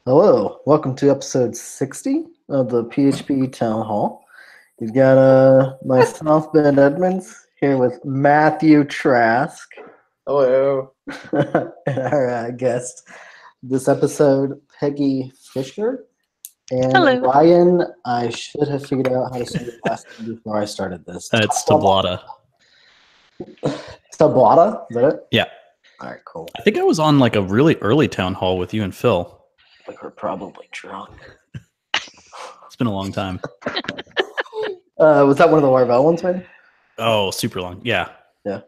Hello, welcome to episode 60 of the PHP Town Hall. You've got myself, Ben Edmonds, here with Matthew Trask. Hello. And our guest this episode, Peggy Fisher. And Hello. Ryan, I should have figured out how to say your last name before I started this. It's Tablata. Tablata? Is that it? Yeah. All right, cool. I think I was on like a really early town hall with you and Phil. Like we're probably drunk. It's been a long time. Was that one of the Larvel ones, maybe? Oh, super long. Yeah. Yeah.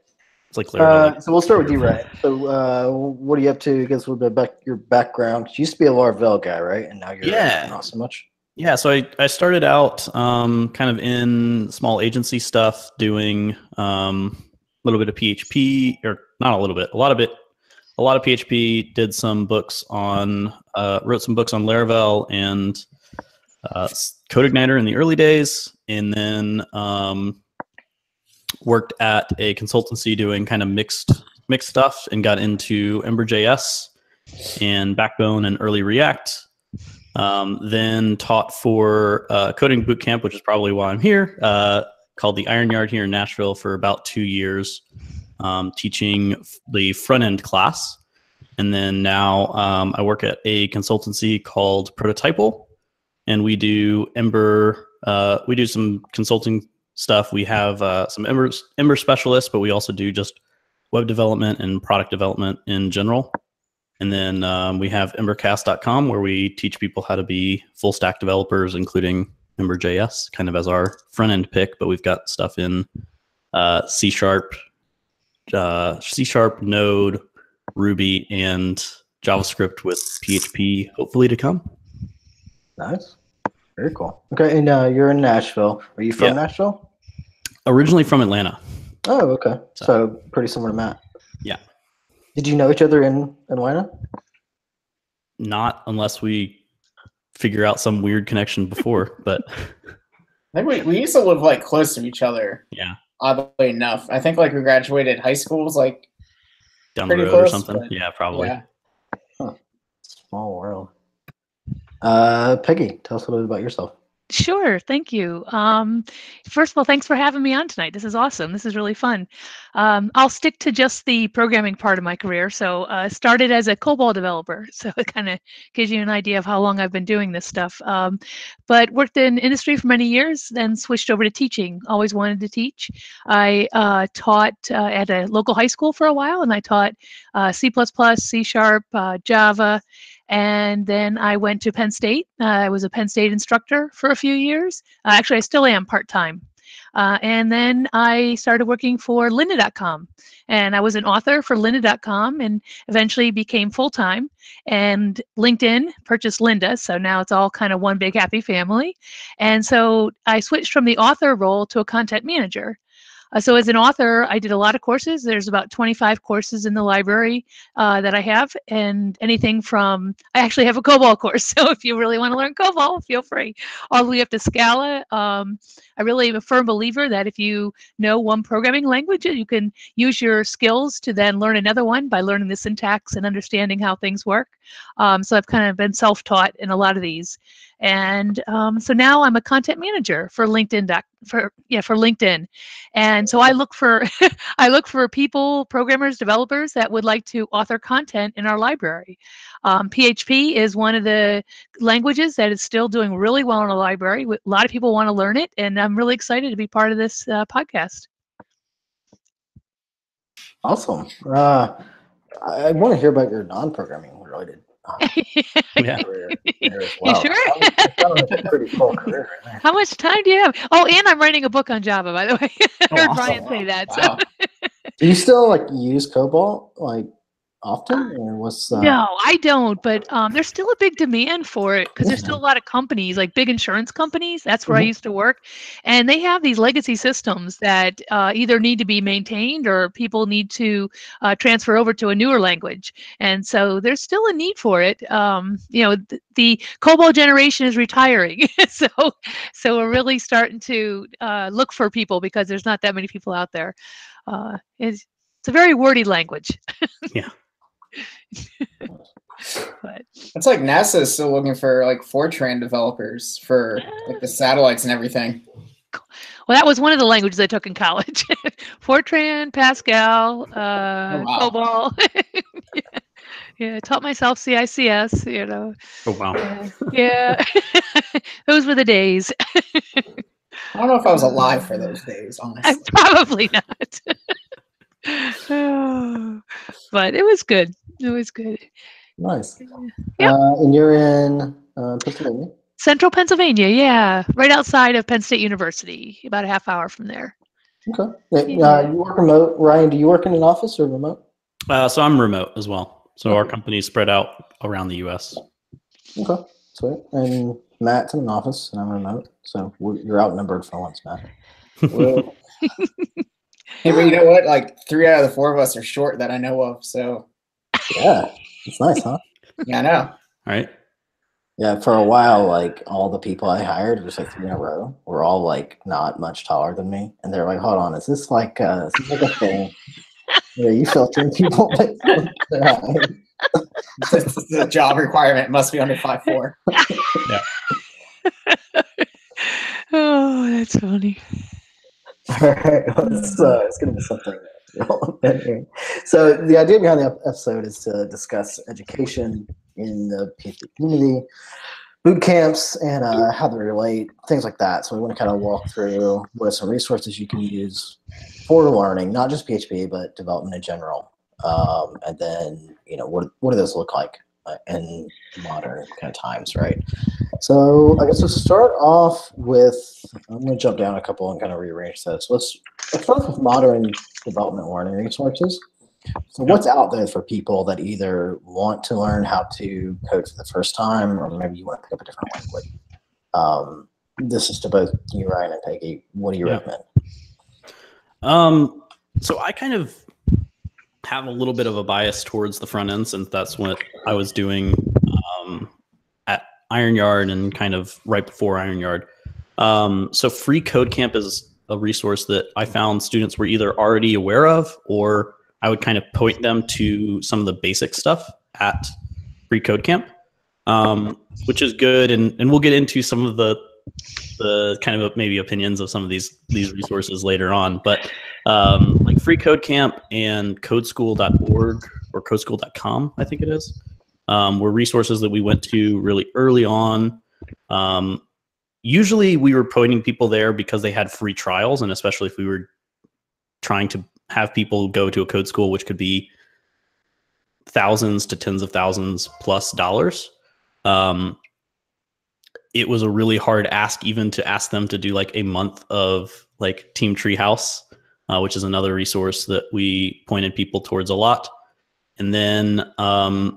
It's like literally. So we'll start with you, Ryan. So what are you up to? I guess with your background. You used to be a Larvel guy, right? And now you're not so much. Yeah. So I started out kind of in small agency stuff, doing a little bit of PHP, or not a little bit, a lot of PHP. Did some books on, wrote some books on Laravel and CodeIgniter in the early days, and then worked at a consultancy doing kind of mixed stuff, and got into Ember.js and Backbone and early React. Then taught for coding bootcamp, which is probably why I'm here, called the Iron Yard here in Nashville for about 2 years, teaching the front end class. And then now I work at a consultancy called Prototypal, and we do Ember. We do some consulting stuff. We have some Ember specialists, but we also do just web development and product development in general. And then we have embercast.com, where we teach people how to be full stack developers, including Ember.js, kind of as our front end pick. But we've got stuff in C#, Node, Ruby, and JavaScript with PHP hopefully to come. Nice. Very cool. Okay, and you're in Nashville. Are you from Nashville? Originally from Atlanta. Oh, okay. So pretty similar to Matt. Yeah. Did you know each other in Atlanta? Not unless we figure out some weird connection before, but I think we used to live like close to each other. Yeah. Oddly enough, I think like we graduated high school was like down the road close, or something. Yeah, probably. Yeah. Huh. Small world. Peggy, tell us a little bit about yourself. Sure. Thank you. First of all, thanks for having me on tonight. This is awesome. This is really fun. I'll stick to just the programming part of my career. So I started as a COBOL developer. So it kind of gives you an idea of how long I've been doing this stuff. But worked in industry for many years, then switched over to teaching. Always wanted to teach. I taught at a local high school for a while, and I taught C++, C#, Java. And then I went to Penn State. I was a Penn State instructor for a few years. Actually, I still am part-time. And then I started working for lynda.com. And I was an author for lynda.com and eventually became full-time. And LinkedIn purchased Lynda, so now it's all kind of one big happy family. And so I switched from the author role to a content manager. So as an author, I did a lot of courses. There's about 25 courses in the library that I have, and anything from, I actually have a COBOL course, so if you really want to learn COBOL, feel free. All the way up to Scala. I really am a firm believer that if you know one programming language, you can use your skills to then learn another one by learning the syntax and understanding how things work. So I've kind of been self-taught in a lot of these. And so now I'm a content manager for LinkedIn. For LinkedIn, and so I look for people, programmers, developers that would like to author content in our library. PHP is one of the languages that is still doing really well in the library. A lot of people want to learn it, and I'm really excited to be part of this podcast. Awesome. I want to hear about your non-programming related. Career as well. You sure? That's a pretty cool career right there. How much time do you have? Oh, and I'm writing a book on Java, by the way. I heard Brian say that. Wow. So. Do you still use COBOL often, or what's No, I don't, but there's still a big demand for it because there's still a lot of companies, like big insurance companies. That's where I used to work, and they have these legacy systems that either need to be maintained or people need to transfer over to a newer language, and so there's still a need for it. The COBOL generation is retiring, so we're really starting to look for people because there's not that many people out there. It's a very wordy language. Yeah. But It's like NASA is still looking for like Fortran developers for like the satellites and everything. Well, that was one of the languages I took in college. Fortran, Pascal, wow. COBOL. Yeah, taught myself CICS, you know. Oh wow. Yeah. Those were the days. I don't know if I was alive for those days, honestly. Probably not. Oh, but it was good. It was good. Nice. Yep. And you're in Pennsylvania? Central Pennsylvania, yeah. Right outside of Penn State University, about a half hour from there. Okay. Yeah. You work remote. Ryan, do you work in an office or remote? So I'm remote as well. So our company is spread out around the U.S. Okay, sweet. And Matt's in an office, and I'm remote. So you're outnumbered for once, Matt. Hey, but you know what? Like 3 out of the 4 of us are short that I know of. So yeah, it's nice, huh? yeah, I know. All right. Yeah, for a while, like all the people I hired, just like 3 in a row, were all like not much taller than me, and they're like, "Hold on, is this like a thing where you filtering people?" The job requirement must be under 5'4". Yeah. Oh, that's funny. All right, it's going to be something relevant here. So the idea behind the episode is to discuss education in the PhD community, boot camps, and how they relate, things like that. So we want to kind of walk through what are some resources you can use for learning, not just PHP, but development in general. And then, what do those look like in modern kind of times, right? So I guess let's start off with, I'm going to jump down a couple and kind of rearrange this. Let's start with modern development learning resources. So what's out there for people that either want to learn how to code for the first time, or maybe you want to pick up a different language? This is to both you, Ryan, and Peggy. What do you recommend? So I kind of have a little bit of a bias towards the front end, since that's what I was doing at Iron Yard and kind of right before Iron Yard. So Free Code Camp is a resource that I found students were either already aware of, or I would kind of point them to some of the basic stuff at Free Code Camp, which is good. And we'll get into some of the kind of maybe opinions of some of these resources later on. But like Free Code Camp and codeschool.org or codeschool.com, I think it is, were resources that we went to really early on. Usually we were pointing people there because they had free trials, and especially if we were trying to have people go to a code school, which could be thousands to tens of thousands plus dollars. It was a really hard ask even to ask them to do like a month of like Team Treehouse, which is another resource that we pointed people towards a lot. And then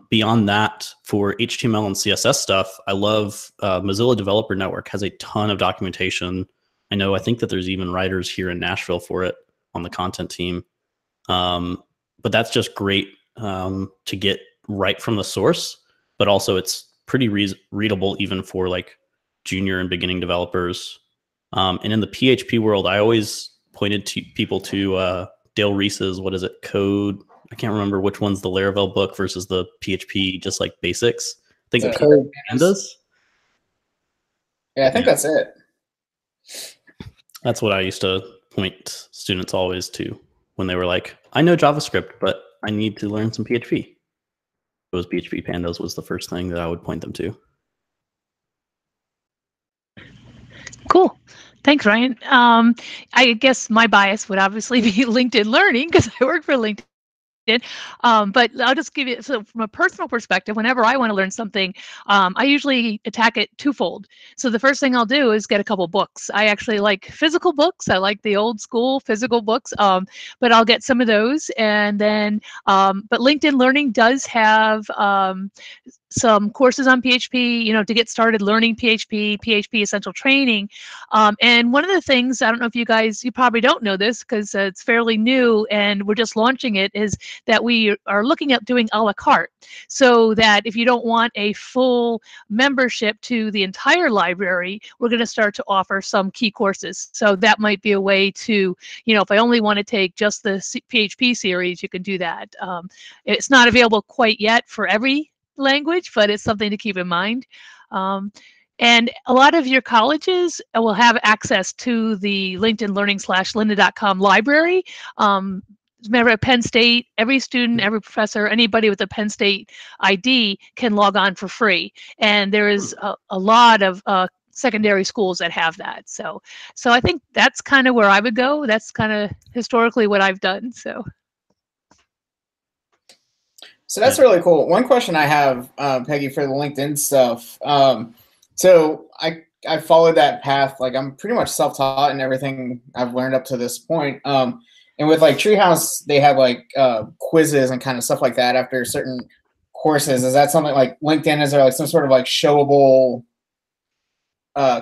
beyond that, for HTML and CSS stuff, I love Mozilla Developer Network has a ton of documentation. I think that there's even writers here in Nashville for it on the content team. But that's just great to get right from the source, but also it's pretty readable even for like junior and beginning developers. And in the PHP world, I always pointed to people to Dale Reese's, what is it, Code? I can't remember which one's the Laravel book versus the PHP, just like basics. I think it's Code Pandas. Yeah, I think that's it. That's what I used to point students always to when they were like, I know JavaScript, but I need to learn some PHP. It was PHP Pandas was the first thing that I would point them to. Cool. Thanks, Ryan. I guess my bias would obviously be LinkedIn Learning because I work for LinkedIn. But I'll just give you, so from a personal perspective, whenever I want to learn something, I usually attack it twofold. So the first thing I'll do is get a couple books. I actually like physical books. I like the old school physical books, but I'll get some of those. And then, but LinkedIn Learning does have some courses on PHP, to get started learning PHP, PHP Essential Training. And one of the things, I don't know if you probably don't know this because it's fairly new and we're just launching it, is that we are looking at doing a la carte. So that if you don't want a full membership to the entire library, we're going to start to offer some key courses. So that might be a way to, if I only want to take just the PHP series, you can do that. It's not available quite yet for every language, but it's something to keep in mind. Um, and a lot of your colleges will have access to the LinkedIn Learning /lynda.com library. Remember, at Penn State, every student, every professor, anybody with a Penn State ID can log on for free. And there is a lot of secondary schools that have that. So I think that's kind of where I would go. That's kind of historically what I've done. So that's really cool. One question I have, Peggy, for the LinkedIn stuff. So I followed that path. Like, I'm pretty much self-taught in everything I've learned up to this point. And with like Treehouse, they have like quizzes and kind of stuff like that after certain courses. Is that something like LinkedIn? Is there like some sort of like showable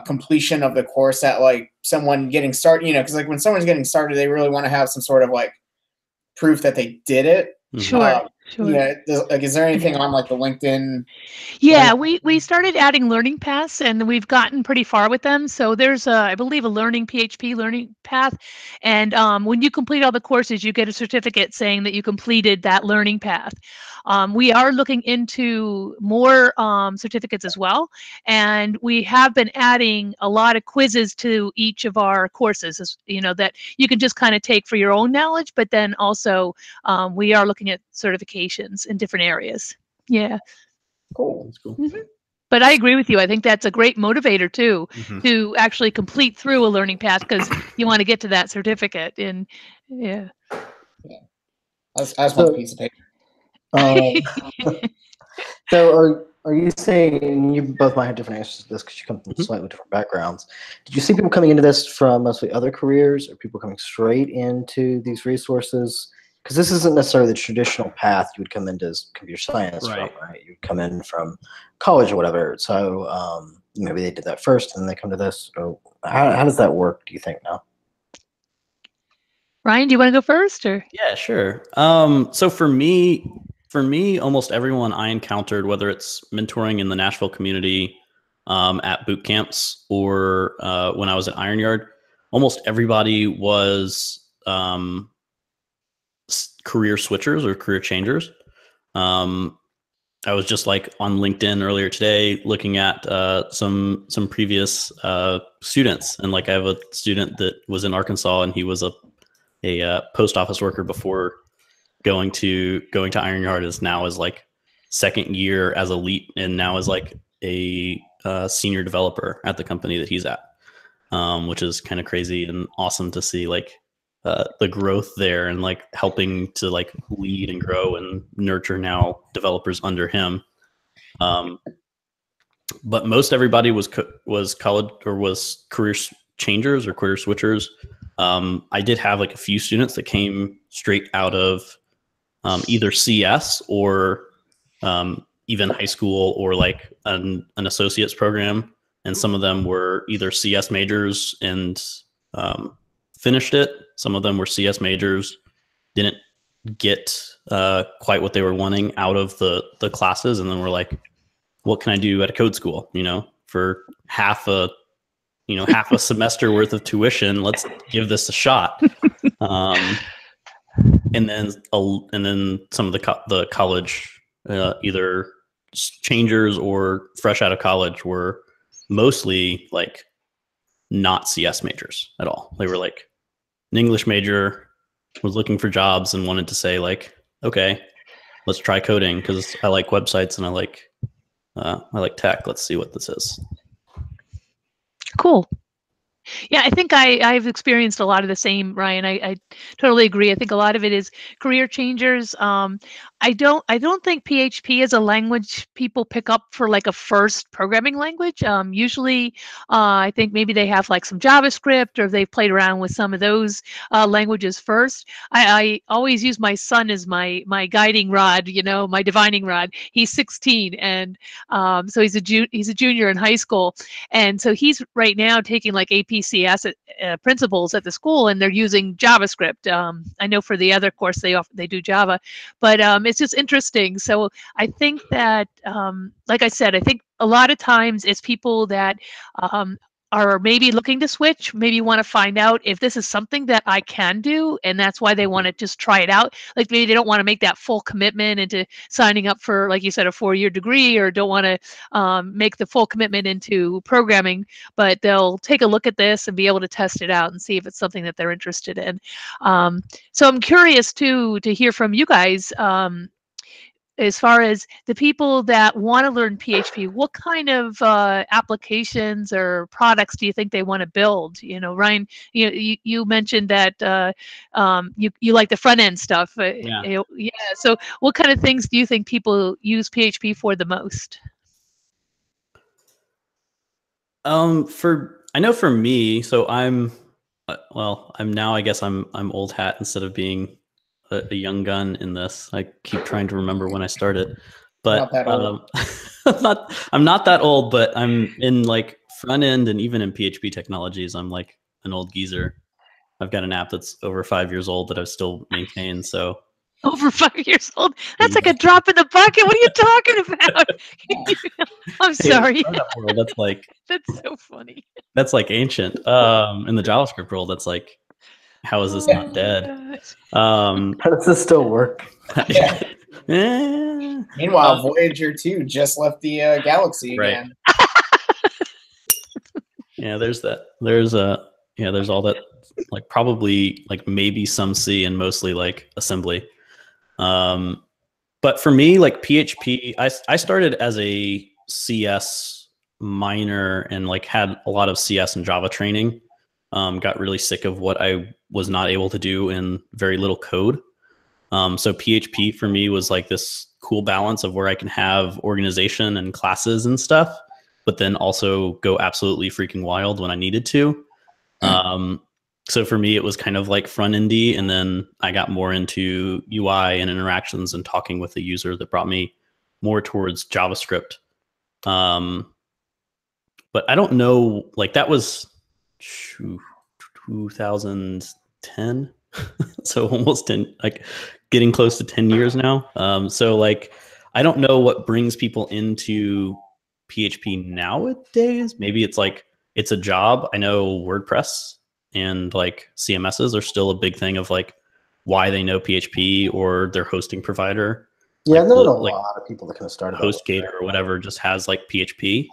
completion of the course at like someone getting started? You know, because like when someone's getting started, they really want to have some sort of like proof that they did it. Sure. Yeah. Like, is there anything on like the LinkedIn? Yeah, we started adding learning paths, and we've gotten pretty far with them. So there's, I believe, a learning PHP learning path, and when you complete all the courses, you get a certificate saying that you completed that learning path. We are looking into more certificates as well, and we have been adding a lot of quizzes to each of our courses, you know, that you can just kind of take for your own knowledge, but then also we are looking at certifications in different areas. Yeah. Cool. That's cool. Mm-hmm. But I agree with you. I think that's a great motivator too, to actually complete through a learning path, because you want to get to that certificate. And yeah. I just want a piece of paper. So are you saying, and you both might have different answers to this because you come from slightly different backgrounds, did you see people coming into this from mostly other careers, or people coming straight into these resources? Because this isn't necessarily the traditional path you would come into as computer science from, right? You'd come in from college or whatever. So maybe they did that first and then they come to this. Or how does that work, do you think, now? Ryan, do you want to go first, or? Yeah, sure. So for me, almost everyone I encountered, whether it's mentoring in the Nashville community, at boot camps, or when I was at Iron Yard, almost everybody was career switchers or career changers. I was just like on LinkedIn earlier today looking at some previous students, and like I have a student that was in Arkansas, and he was a post office worker before going to Iron Yard, is now is like second year as a lead, and now is like a senior developer at the company that he's at, which is kind of crazy and awesome to see, like the growth there, and like helping to like lead and grow and nurture now developers under him. But most everybody was college or was career changers or career switchers. I did have like a few students that came straight out of either CS or even high school, or like an associate's program. And some of them were either CS majors and finished it. Some of them were CS majors, didn't get quite what they were wanting out of the classes, and then were like, what can I do at a code school, you know, for half a semester worth of tuition? Let's give this a shot. And then some of the college, either changers or fresh out of college, were mostly like not CS majors at all. They were like an English major, was looking for jobs and wanted to say like, okay, let's try coding because I like websites and I like tech. Let's see what this is. Cool. Yeah, I think I've experienced a lot of the same, Ryan. I totally agree. I think a lot of it is career changers. I don't think PHP is a language people pick up for like a first programming language. Usually, I think maybe they have like some JavaScript, or they've played around with some of those languages first. I always use my son as my guiding rod, you know, my divining rod. He's 16, and so he's a junior in high school, and so he's right now taking like APCS principles at the school, and they're using JavaScript. I know for the other course they do Java, but it's just interesting. So I think that, like I said, I think a lot of times it's people that are maybe looking to switch, maybe want to find out if this is something that I can do, and that's why they want to just try it out. Like maybe they don't want to make that full commitment into signing up for, like you said, a 4-year degree, or don't want to make the full commitment into programming, but they'll take a look at this and be able to test it out and see if it's something that they're interested in. So I'm curious too to hear from you guys. As far as the people that want to learn PHP, what kind of applications or products do you think they want to build? You know, Ryan, you mentioned that you like the front end stuff. Yeah. So what kind of things do you think people use PHP for the most? I know for me, so I'm now, I guess I'm old hat instead of being a young gun in this. I keep trying to remember when I started, but I'm not that old, but I'm in like front end and even in PHP technologies, I'm like an old geezer. I've got an app that's over 5 years old that I've still maintained. So over 5 years old? That's like a drop in the bucket. What are you talking about? I'm sorry. That's like, that's so funny. That's like ancient. In the JavaScript world, that's like, how is this not dead? How does this still work? Meanwhile, Voyager 2 just left the galaxy again. Yeah, there's that. There's all that, like probably like maybe some C and mostly like assembly. But for me, like PHP, I started as a CS minor and like had a lot of CS and Java training. Got really sick of what I was not able to do in very little code. So PHP for me was like this cool balance of where I can have organization and classes and stuff, but then also go absolutely freaking wild when I needed to. So for me, it was kind of like front-endy, and then I got more into UI and interactions and talking with the user that brought me more towards JavaScript. But I don't know, like that was 2010. So almost 10, like getting close to 10 years now. So like, I don't know what brings people into PHP nowadays. Maybe it's like, it's a job. I know WordPress and like CMSs are still a big thing of like why they know PHP or their hosting provider. Yeah, there are a lot of people that kind of started. HostGator or whatever just has like PHP.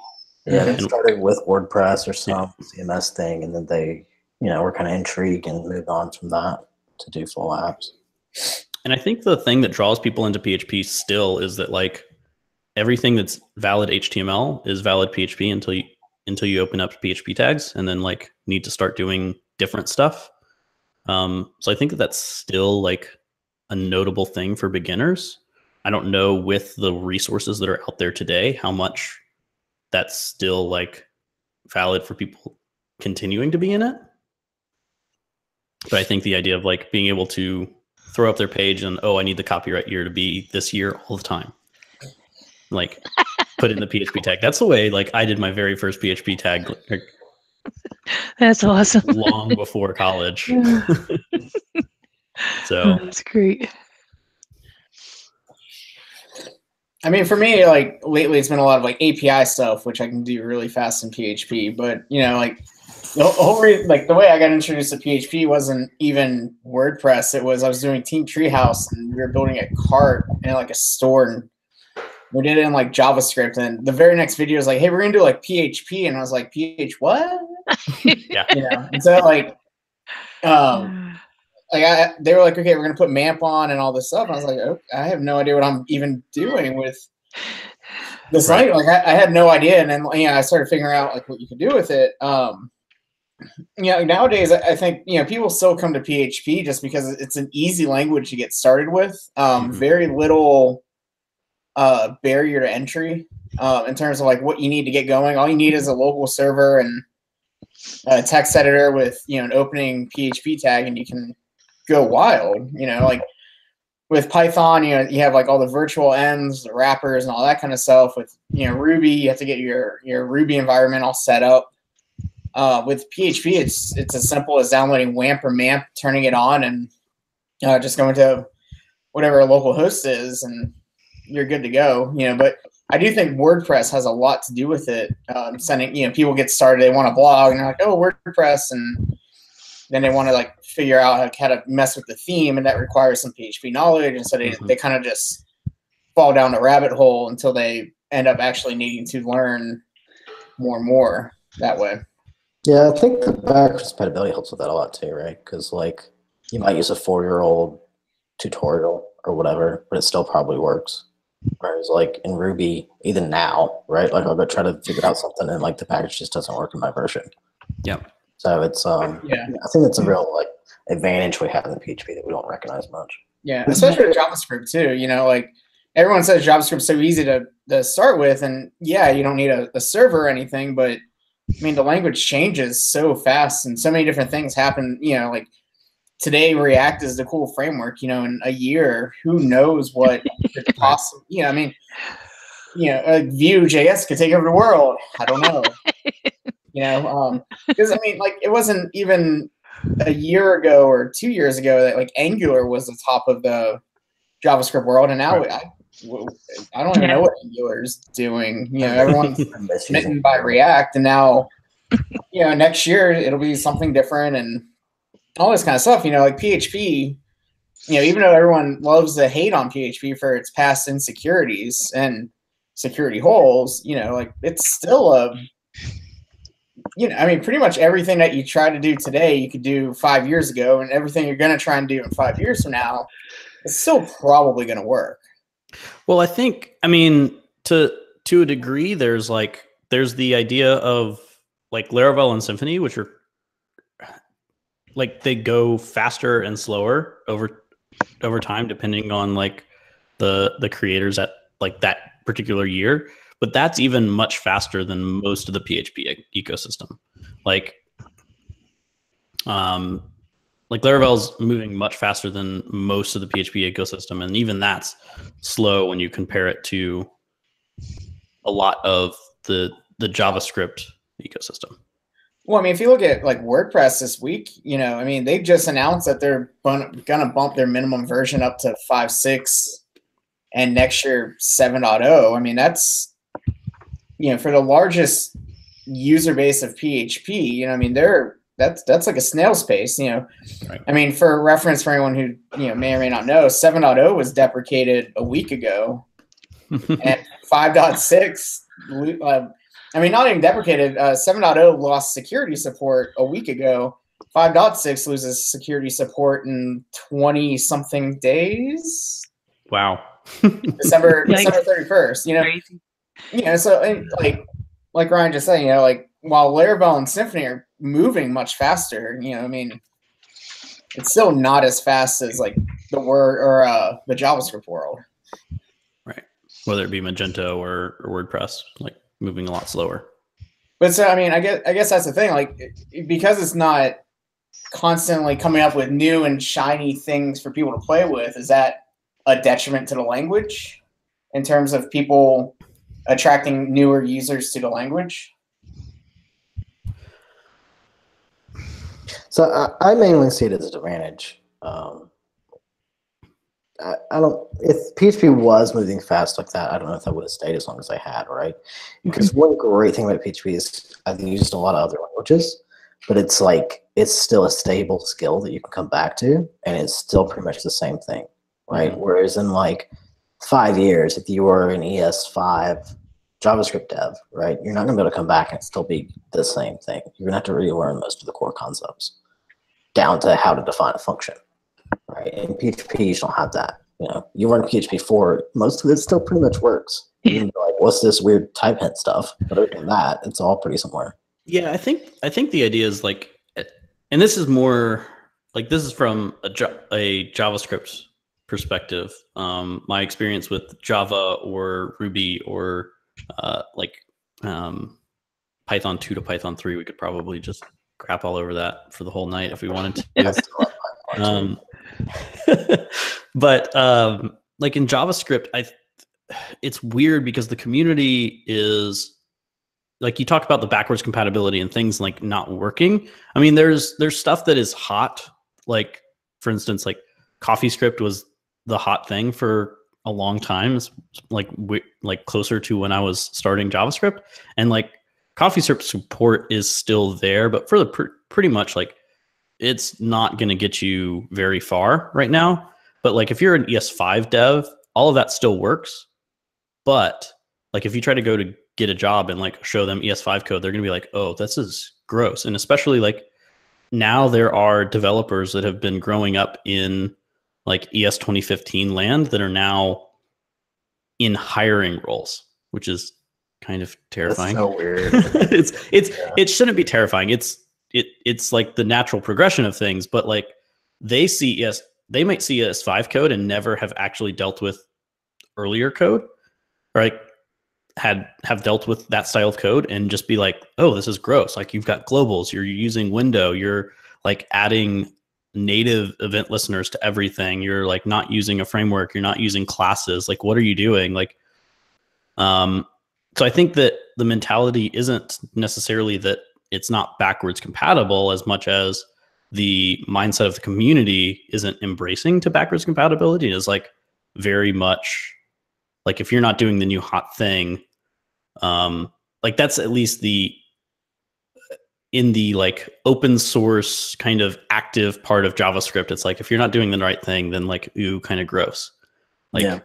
Yeah, they started with WordPress or some CMS thing, and then they, were kind of intrigued and moved on from that to do full apps. And I think the thing that draws people into PHP still is that like everything that's valid HTML is valid PHP until you open up PHP tags and then like need to start doing different stuff. So I think that that's still like a notable thing for beginners. I don't know with the resources that are out there today, how much that's still like valid for people continuing to be in it. But I think the idea of like being able to throw up their page and, oh, I need the copyright year to be this year all the time. Like put in the PHP tag. That's the way like I did my very first PHP tag. Like, that's awesome. Long before college. So that's great. I mean, for me, like lately, it's been a lot of like API stuff, which I can do really fast in PHP. But like the whole like the way I got introduced to PHP wasn't even WordPress. It was I was doing Team Treehouse, and we were building a cart in like a store, and we did it in like JavaScript. And the very next video was like, "Hey, we're gonna do like PHP," and I was like, "PH what?" Yeah. And so like, they were like, "Okay, we're gonna put MAMP on and all this stuff." And I was like, "Okay, I have no idea what I'm even doing with this language." Like, I had no idea, and then I started figuring out like what you could do with it. Nowadays I think people still come to PHP just because it's an easy language to get started with. Very little barrier to entry in terms of like what you need to get going. All you need is a local server and a text editor with an opening PHP tag, and you can go wild. Like with Python, you have like all the virtual enums, the wrappers, and all that kind of stuff. With Ruby, you have to get your Ruby environment all set up. With PHP, it's as simple as downloading WAMP or MAMP, turning it on, and just going to whatever a local host is, and you're good to go. But I do think WordPress has a lot to do with it. Sending, people get started, they want a blog, and they're like, oh, WordPress, and then they want to like figure out how to mess with the theme, and that requires some PHP knowledge, and so they kind of just fall down the rabbit hole until they end up actually needing to learn more and more that way. Yeah, I think the backwards compatibility helps with that a lot too, right? Because like you might use a 4-year-old tutorial or whatever, but it still probably works. Whereas like in Ruby, even now, right? Like I'll go try to figure out something and like the package just doesn't work in my version. Yeah. So it's I think it's a real like advantage we have in PHP that we don't recognize much. Yeah, especially with JavaScript too. Like everyone says JavaScript's so easy to start with, and yeah, you don't need a server or anything, but I mean the language changes so fast and so many different things happen. Like today React is the cool framework. In a year, who knows what could possibly? I mean, Vue.js could take over the world. I don't know. Because I mean, like it wasn't even a year ago or 2 years ago that like Angular was the top of the JavaScript world, and now I don't even know what Angular is doing. Everyone's smitten by React, and now next year it'll be something different and all this kind of stuff. Like PHP, even though everyone loves to hate on PHP for its past insecurities and security holes, like it's still I mean, pretty much everything that you try to do today, you could do 5 years ago, and everything you're going to try and do in 5 years from now, it's still probably going to work. Well, I mean, to a degree, there's the idea of like Laravel and Symfony, which are like they go faster and slower over time, depending on like the creators at like that particular year. But that's even much faster than most of the PHP ecosystem. Like Laravel's moving much faster than most of the PHP ecosystem, and even that's slow when you compare it to a lot of the JavaScript ecosystem. Well, I mean, if you look at like WordPress this week, I mean, they just announced that they're going to bump their minimum version up to 5.6 and next year 7.0. I mean, that's for the largest user base of PHP, I mean, that's like a snail's pace, Right. I mean, for reference for anyone who, may or may not know, 7.0 was deprecated a week ago and 5.6, I mean, not even deprecated, 7.0 lost security support a week ago. 5.6 loses security support in 20-something days. Wow. December 31st, Crazy. So like Ryan just said, like while Laravel and Symfony are moving much faster, I mean, it's still not as fast as like the the JavaScript world. Right. Whether it be Magento or WordPress, like moving a lot slower. But so I mean, I guess that's the thing. Like because it's not constantly coming up with new and shiny things for people to play with, is that a detriment to the language in terms of people attracting newer users to the language? So I mainly see it as an advantage. I don't. If PHP was moving fast like that, I don't know if that would have stayed as long as I had, right? Because one great thing about PHP is I've used a lot of other languages, but it's like it's still a stable skill that you can come back to, and it's still pretty much the same thing, right? Mm-hmm. Whereas in like 5 years, if you were an ES5 JavaScript dev, right, you're not going to be able to come back and still be the same thing. You're going to have to relearn most of the core concepts down to how to define a function, right? In PHP, you don't have that. You learn PHP 4, most of it still pretty much works. You can be like, what's this weird type hint stuff? But other than that, it's all pretty similar. Yeah, I think the idea is like, and this is more like this is from a JavaScript perspective. My experience with Java or Ruby or Python 2 to Python 3, we could probably just crap all over that for the whole night if we wanted to. But like in JavaScript, it's weird because the community is like, you talk about the backwards compatibility and things like not working. I mean, there's stuff that is hot. Like for instance, like CoffeeScript was the hot thing for a long time. It's like closer to when I was starting JavaScript, and like CoffeeScript support is still there, but for the pretty much like it's not going to get you very far right now. But like if you're an ES5 dev, all of that still works. But like if you try to go to get a job and like show them ES5 code, they're going to be like, oh, this is gross. And especially like now there are developers that have been growing up in like ES 2015 land that are now in hiring roles, which is kind of terrifying. That's so weird. It shouldn't be terrifying. It's like the natural progression of things, but like they might see ES5 code and never have actually dealt with earlier code, or like have dealt with that style of code and just be like, oh, this is gross. Like you've got globals, you're using window, you're like adding native event listeners to everything. You're like not using a framework, you're not using classes. Like, what are you doing? Like, so I think that the mentality isn't necessarily that it's not backwards compatible as much as the mindset of the community isn't embracing to backwards compatibility. It is like very much like if you're not doing the new hot thing, like that's at least in the like open source kind of active part of JavaScript. It's like if you're not doing the right thing, then like ooh, kind of gross. Like,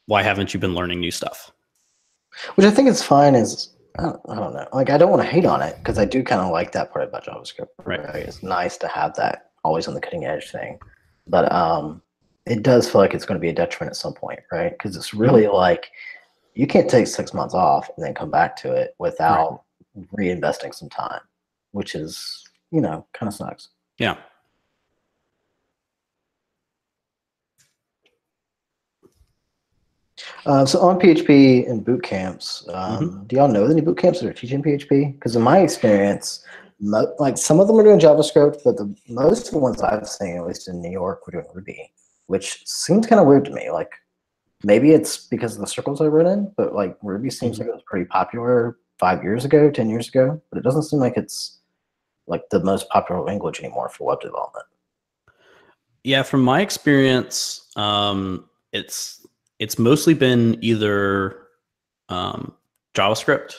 why haven't you been learning new stuff? Which I think is fine. Is I don't know. Like I don't want to hate on it because I do kind of like that part about JavaScript. Right. It's nice to have that always on the cutting edge thing, but it does feel like it's going to be a detriment at some point, right? Because it's really like you can't take 6 months off and then come back to it without reinvesting some time, which is, kind of sucks. Yeah. So on PHP and boot camps, do y'all know any boot camps that are teaching PHP? Because in my experience, like some of them are doing JavaScript, but most of the ones I've seen, at least in New York, were doing Ruby, which seems kind of weird to me. Like maybe it's because of the circles I were in, but like Ruby seems like it was pretty popular 5 years ago, 10 years ago, but it doesn't seem like it's like the most popular language anymore for web development. Yeah, from my experience, it's mostly been either JavaScript.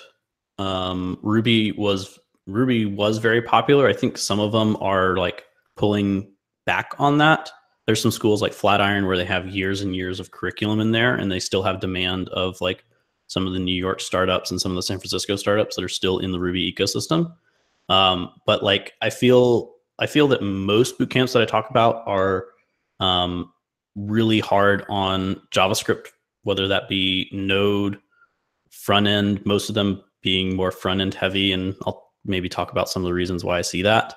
Ruby was very popular. I think some of them are like pulling back on that. There's some schools like Flatiron where they have years and years of curriculum in there, and they still have demand of like some of the New York startups and some of the San Francisco startups that are still in the Ruby ecosystem. But like I feel that most boot camps that I talk about are really hard on JavaScript, whether that be Node, front end, most of them being more front end heavy, and I'll maybe talk about some of the reasons why I see that.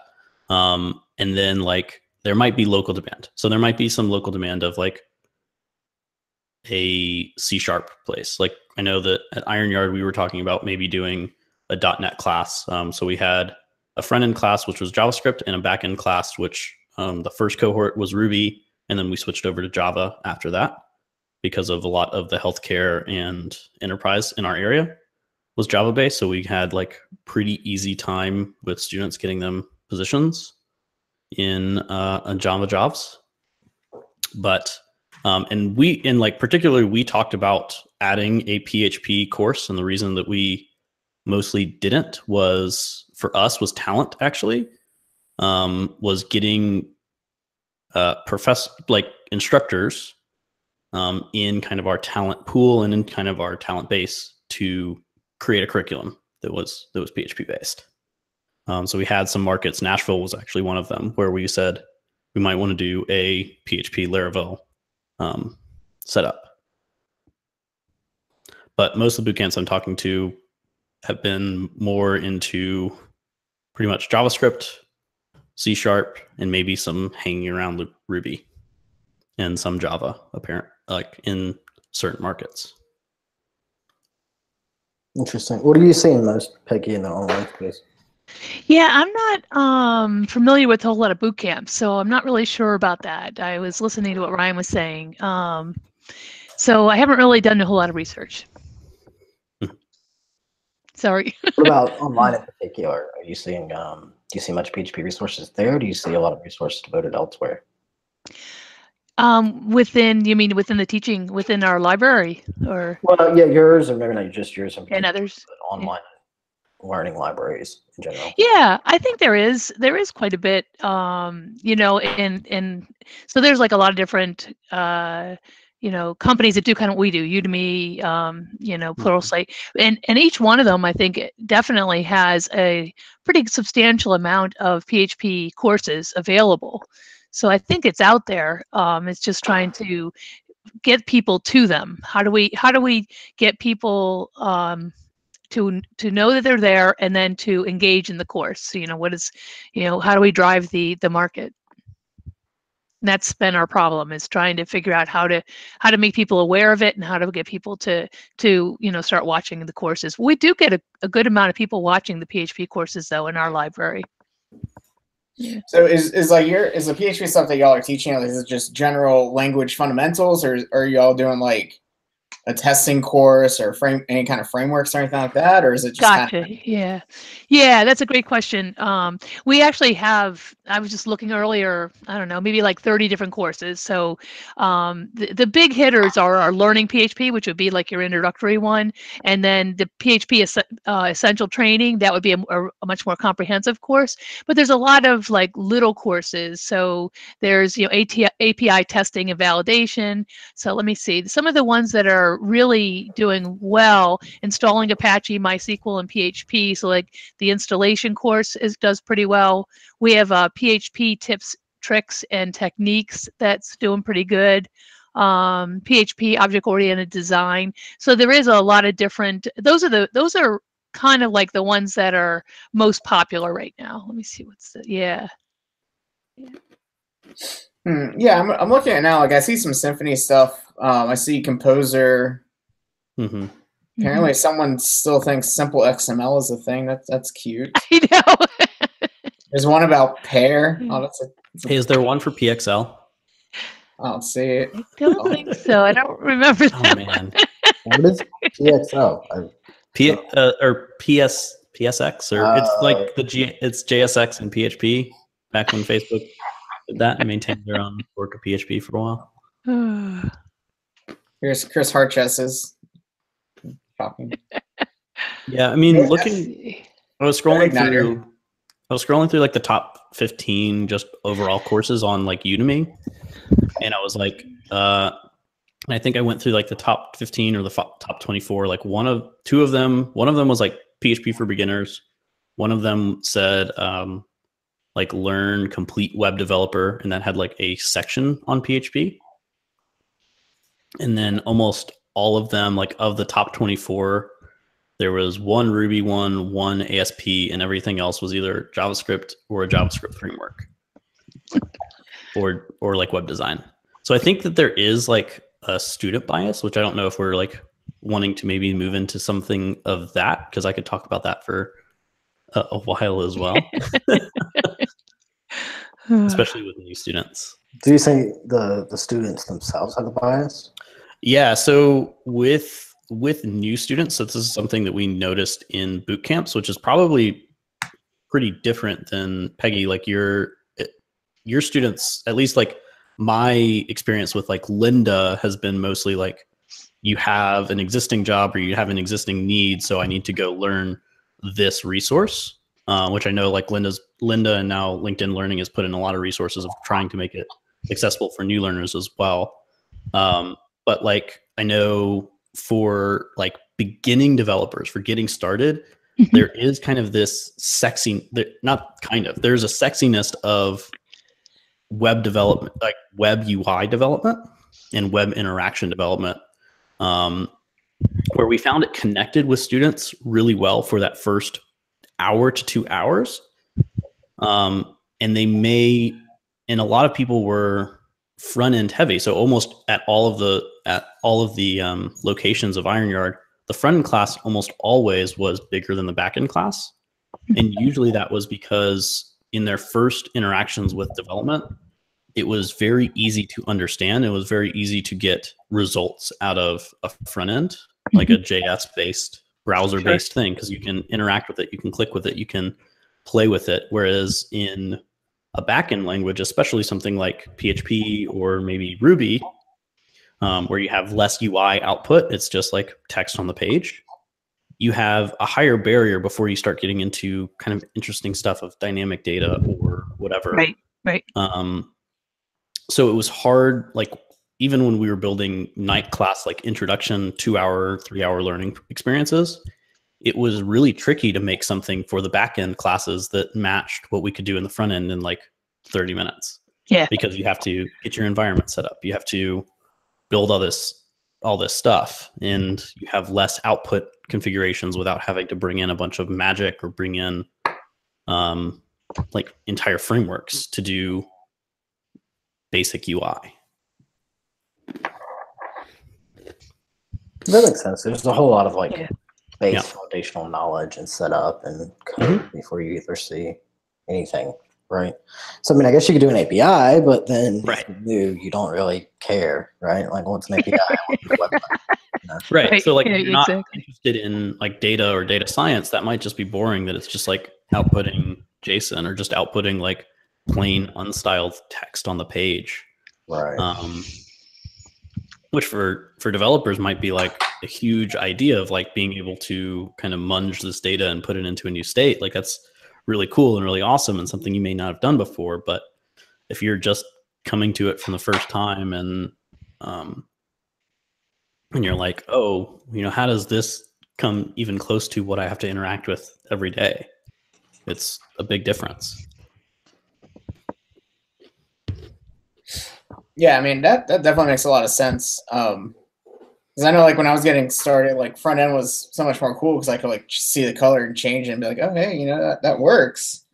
And then like there might be local demand. So there might be some local demand of like a C# place. Like I know that at Iron Yard we were talking about maybe doing a .NET class. So we had a front end class which was JavaScript and a back end class which the first cohort was Ruby, and then we switched over to Java after that because of a lot of the healthcare and enterprise in our area was Java based. So we had like pretty easy time with students getting them positions in Java jobs. But and like particularly we talked about adding a PHP course, and the reason that we mostly didn't was for us was talent actually, was getting instructors in kind of our talent pool and in kind of our talent base to create a curriculum that was PHP based. So we had some markets. Nashville was actually one of them where we said we might want to do a PHP Laravel setup. But most of the boot camps I'm talking to have been more into pretty much JavaScript, C#, and maybe some hanging around with Ruby and some Java, like in certain markets. Interesting. What are you seeing most, Peggy, in the online space? Yeah, I'm not familiar with a whole lot of boot camps, so I'm not really sure about that. I was listening to what Ryan was saying. So I haven't really done a whole lot of research. Sorry. What about online in particular? Are you seeing, do you see much PHP resources there? Or do you see a lot of resources devoted elsewhere? Within, you mean within the teaching, within our library, or Well, yeah, yours, or maybe not just yours, and others? but online learning libraries in general. Yeah, I think there is quite a bit, and so there's like a lot of different, companies that do kind of what we do, Udemy, Pluralsight, and each one of them, I think, definitely has a pretty substantial amount of PHP courses available. So I think it's out there. It's just trying to get people to them. How do we get people to know that they're there, and then to engage in the course? How do we drive the market? And that's been our problem, is trying to figure out how to make people aware of it, and how to get people to start watching the courses. We do get a good amount of people watching the PHP courses, though, in our library. Yeah. So is the PHP stuff that y'all are teaching, is it just general language fundamentals, or are y'all doing like a testing course or any kind of frameworks or anything like that, or is it just Gotcha. Yeah, that's a great question. We actually have, I was just looking earlier, I don't know, maybe like 30 different courses. So the big hitters are our Learning PHP, which would be like your introductory one, and then the PHP Essential Training, that would be a much more comprehensive course. But there's a lot of like little courses. So there's API testing and validation. So let me see, some of the ones that are really doing well: installing Apache, MySQL, and PHP. So like the installation course does pretty well. We have PHP tips, tricks, and techniques that's doing pretty good. PHP object-oriented design. So there is a lot of different. Those are kind of like the ones that are most popular right now. Let me see yeah. Yeah, I'm looking at it now. Like, I see some Symfony stuff. I see Composer. Mm-hmm. Apparently, someone still thinks simple XML is a thing. That's cute. I know. There's one about pair. Oh, Hey, is there one for PXL? I don't see it. I don't think so. I don't remember that. Oh man, What is PXL? or PSX, or it's like it's JSX and PHP. Back when Facebook did that and maintained their own work of PHP for a while. Here's Chris Harchess's talking. Yeah, I mean, I was scrolling through like the top 15 just overall courses on like Udemy, and I was like, I think I went through like the top 15 or the top 24. Like one of them was like PHP for beginners. One of them said like learn complete web developer, and that had like a section on PHP. And then almost all of them, like of the top 24, there was one Ruby one ASP, and everything else was either JavaScript or a JavaScript framework or like web design. So I think that there is like a student bias, which I don't know if we're like wanting to maybe move into something of that, because I could talk about that for a while as well, especially with new students. Do you think the students themselves have a bias? Yeah, so with new students, so this is something that we noticed in boot camps, which is probably pretty different than Peggy. Like your students, at least like my experience with like Linda, has been mostly like, you have an existing job or you have an existing need, so I need to go learn this resource, which I know like Linda and now LinkedIn Learning has put in a lot of resources of trying to make it accessible for new learners as well. But like, I know for like beginning developers, for getting started, there is kind of this there's a sexiness of web development, like web UI development and web interaction development, where we found it connected with students really well for that first hour to 2 hours. And a lot of people were front end heavy. So almost at all of the locations of Iron Yard, the front end class almost always was bigger than the back end class. And usually that was because in their first interactions with development, it was very easy to understand. It was very easy to get results out of a front end, like a JS based, browser based thing, because you can interact with it, you can click with it, you can play with it. Whereas in a backend language, especially something like PHP or maybe Ruby, where you have less UI output, it's just like text on the page, you have a higher barrier before you start getting into kind of interesting stuff of dynamic data or whatever. Right. So it was hard, like even when we were building night class, like introduction, 2-hour, 3-hour learning experiences, it was really tricky to make something for the back end classes that matched what we could do in the front end in like 30 minutes. Yeah. Because you have to get your environment set up. You have to build all this stuff, and you have less output configurations without having to bring in a bunch of magic or bring in like entire frameworks to do basic UI. That makes sense. There's a whole lot of like base Yeah. foundational knowledge and setup and code before you either see anything, right? So I mean, I guess you could do an API, but then if you don't really care, right? Like, what's an API? What's a website? You know? Right. So like, if you're not exactly. interested in like data or data science, that might just be boring. That it's just like outputting JSON or just outputting like plain unstyled text on the page. Right. Which for developers might be like a huge idea of like being able to kind of munge this data and put it into a new state. Like that's really cool and really awesome and something you may not have done before. But if you're just coming to it from the first time and you're like, oh, you know, how does this come even close to what I have to interact with every day? It's a big difference. Yeah, I mean, that definitely makes a lot of sense. Because I know, like, when I was getting started, like, front end was so much more cool because I could, like, see the color and change it and be like, oh, hey, you know, that works.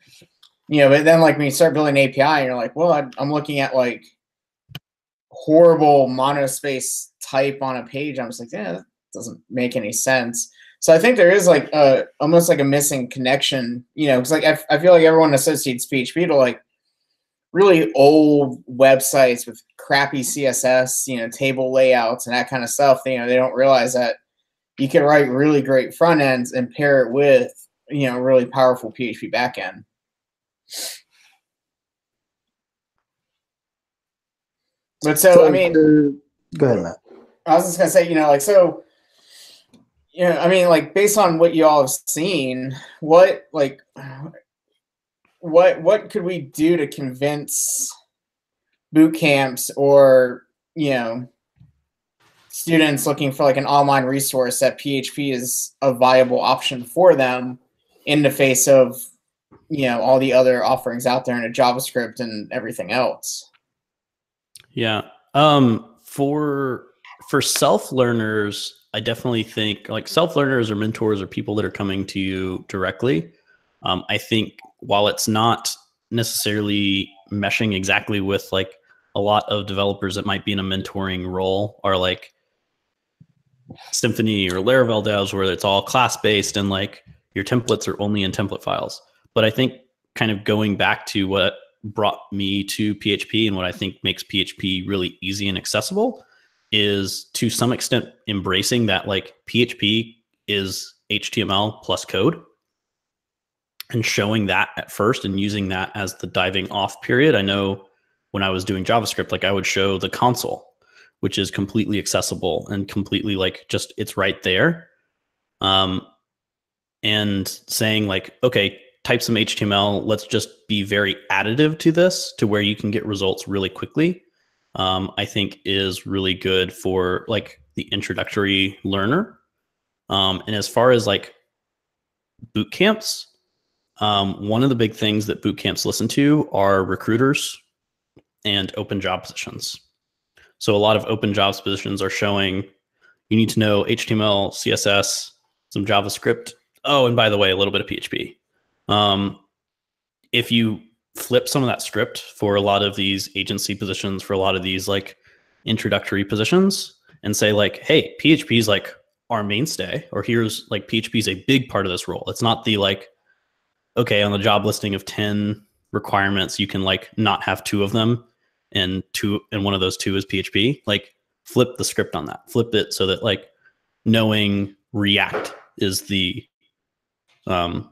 You know, but then, like, when you start building API, and you're like, well, I'm looking at, like, horrible monospace type on a page. I'm just like, yeah, that doesn't make any sense. So I think there is, like, almost like a missing connection, you know, because, like, I feel like everyone associates PHP to, like, really old websites with crappy CSS, you know, table layouts and that kind of stuff. You know, they don't realize that you can write really great front ends and pair it with, you know, really powerful PHP backend. But so I mean, go ahead, Matt. I was just gonna say, you know, like, so, you know, I mean, like, based on what you all have seen, what could we do to convince boot camps or, you know, students looking for like an online resource that PHP is a viable option for them in the face of, you know, all the other offerings out there in a JavaScript and everything else? Yeah. For self-learners, I definitely think like self-learners or mentors or people that are coming to you directly. I think while it's not necessarily meshing exactly with like a lot of developers that might be in a mentoring role or like Symfony or Laravel devs where it's all class-based and like your templates are only in template files. But I think kind of going back to what brought me to PHP and what I think makes PHP really easy and accessible is to some extent embracing that like PHP is HTML plus code and showing that at first and using that as the diving off period. I know when I was doing JavaScript, like I would show the console, which is completely accessible and completely like just it's right there. And saying like, okay, type some HTML, let's just be very additive to this to where you can get results really quickly. I think is really good for like the introductory learner. And as far as like boot camps, one of the big things that boot camps listen to are recruiters and open job positions. So a lot of open jobs positions are showing you need to know HTML, CSS, some JavaScript. Oh, and by the way, a little bit of PHP. If you flip some of that script for a lot of these agency positions, for a lot of these like introductory positions and say like, hey, PHP is like our mainstay, or here's like PHP is a big part of this role. It's not the like, okay, on the job listing of 10 requirements, you can like not have 2 of them and one of those 2 is PHP. Like flip the script on that, flip it so that like knowing React is the thing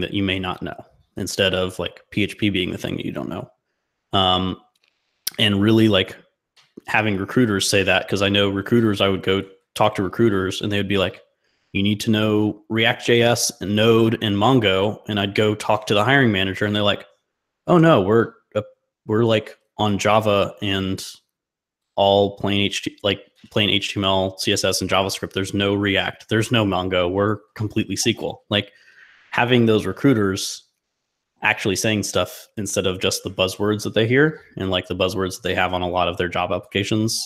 that you may not know. instead of like PHP being the thing that you don't know. And really like having recruiters say that, because I know recruiters, I would go talk to recruiters and they would be like, you need to know React.js and Node and Mongo. And I'd go talk to the hiring manager and they're like, oh no, we're like on Java and all plain HTML, CSS, and JavaScript. There's no React. There's no Mongo. We're completely SQL. Like having those recruiters actually saying stuff instead of just the buzzwords that they hear and like the buzzwords that they have on a lot of their job applications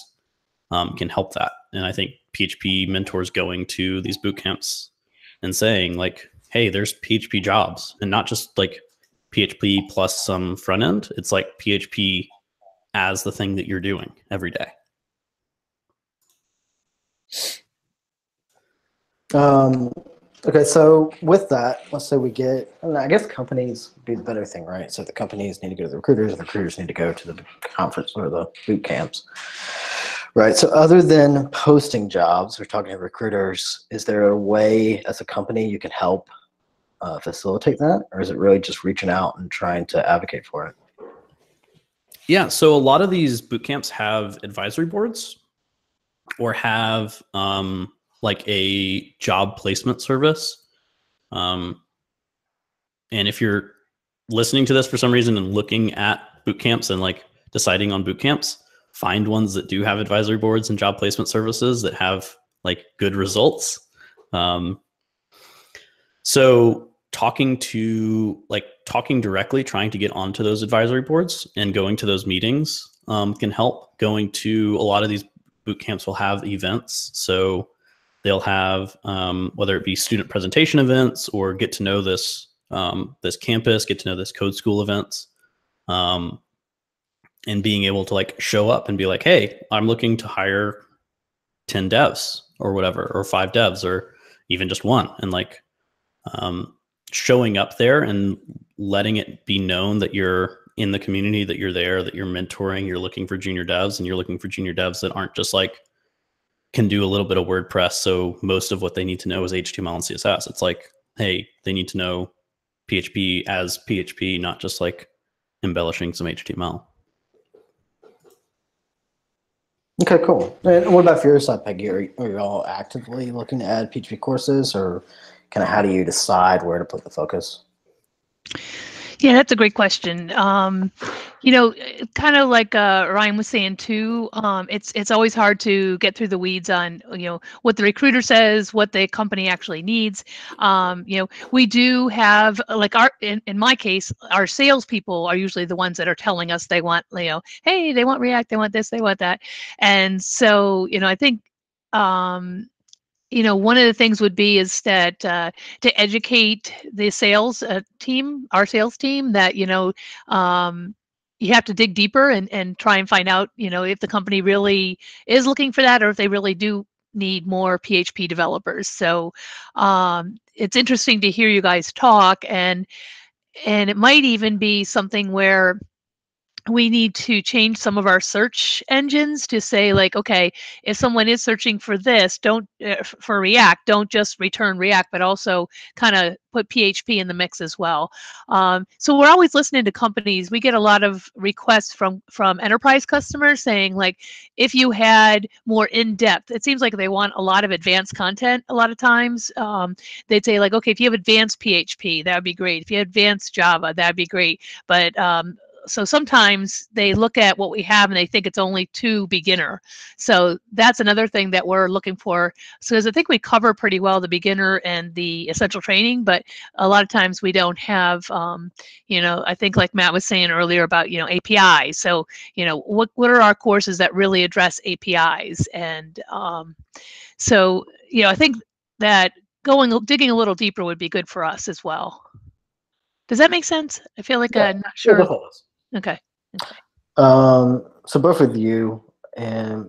can help that. And I think PHP mentors going to these boot camps and saying like, hey, there's PHP jobs, and not just like PHP plus some front end. It's like PHP as the thing that you're doing every day. Okay, so with that, let's say we get, I guess companies do the better thing, right? So the companies need to go to the recruiters, and the recruiters need to go to the conference or the boot camps, right? So other than posting jobs or talking to recruiters, is there a way as a company you can help facilitate that? Or is it really just reaching out and trying to advocate for it? Yeah, so a lot of these boot camps have advisory boards or have like a job placement service. And if you're listening to this for some reason and looking at boot camps and like deciding on boot camps, find ones that do have advisory boards and job placement services that have like good results. So talking directly, trying to get onto those advisory boards and going to those meetings can help. Going to a lot of these boot camps will have events. So they'll have, whether it be student presentation events or get to know this campus, get to know this code school events, and being able to like show up and be like, hey, I'm looking to hire 10 devs or whatever, or 5 devs, or even just one. And like showing up there and letting it be known that you're in the community, that you're there, that you're mentoring, you're looking for junior devs, and you're looking for junior devs that aren't just like, can do a little bit of WordPress, so most of what they need to know is HTML and CSS. It's like, hey, they need to know PHP as PHP, not just like embellishing some HTML. Okay, cool. And what about for your side, Peggy? Are you all actively looking to add PHP courses, or kind of how do you decide where to put the focus? Yeah, that's a great question. You know, kind of like Ryan was saying too, it's always hard to get through the weeds on, you know, what the recruiter says, what the company actually needs. You know, we do have like in my case, our salespeople are usually the ones that are telling us they want, you know, hey, they want React, they want this, they want that. And so, you know, I think, you know, one of the things would be is that to educate the sales team, our sales team, that, you know, you have to dig deeper and try and find out, you know, if the company really is looking for that, or if they really do need more PHP developers. So it's interesting to hear you guys talk, and it might even be something where we need to change some of our search engines to say like, okay, if someone is searching for this, don't for React, don't just return React, but also kind of put PHP in the mix as well. So we're always listening to companies. We get a lot of requests from enterprise customers saying like, if you had more in-depth, it seems like they want a lot of advanced content a lot of times. They'd say like, okay, if you have advanced PHP, that would be great. If you have advanced Java, that'd be great. But so sometimes they look at what we have and they think it's only too beginner. So that's another thing that we're looking for. So I think we cover pretty well the beginner and the essential training, but a lot of times we don't have, you know, I think like Matt was saying earlier about, you know, APIs. So, you know, what are our courses that really address APIs? And so, you know, I think that digging a little deeper would be good for us as well. Does that make sense? I feel like I'm not sure. Yeah, Okay. So both of you, and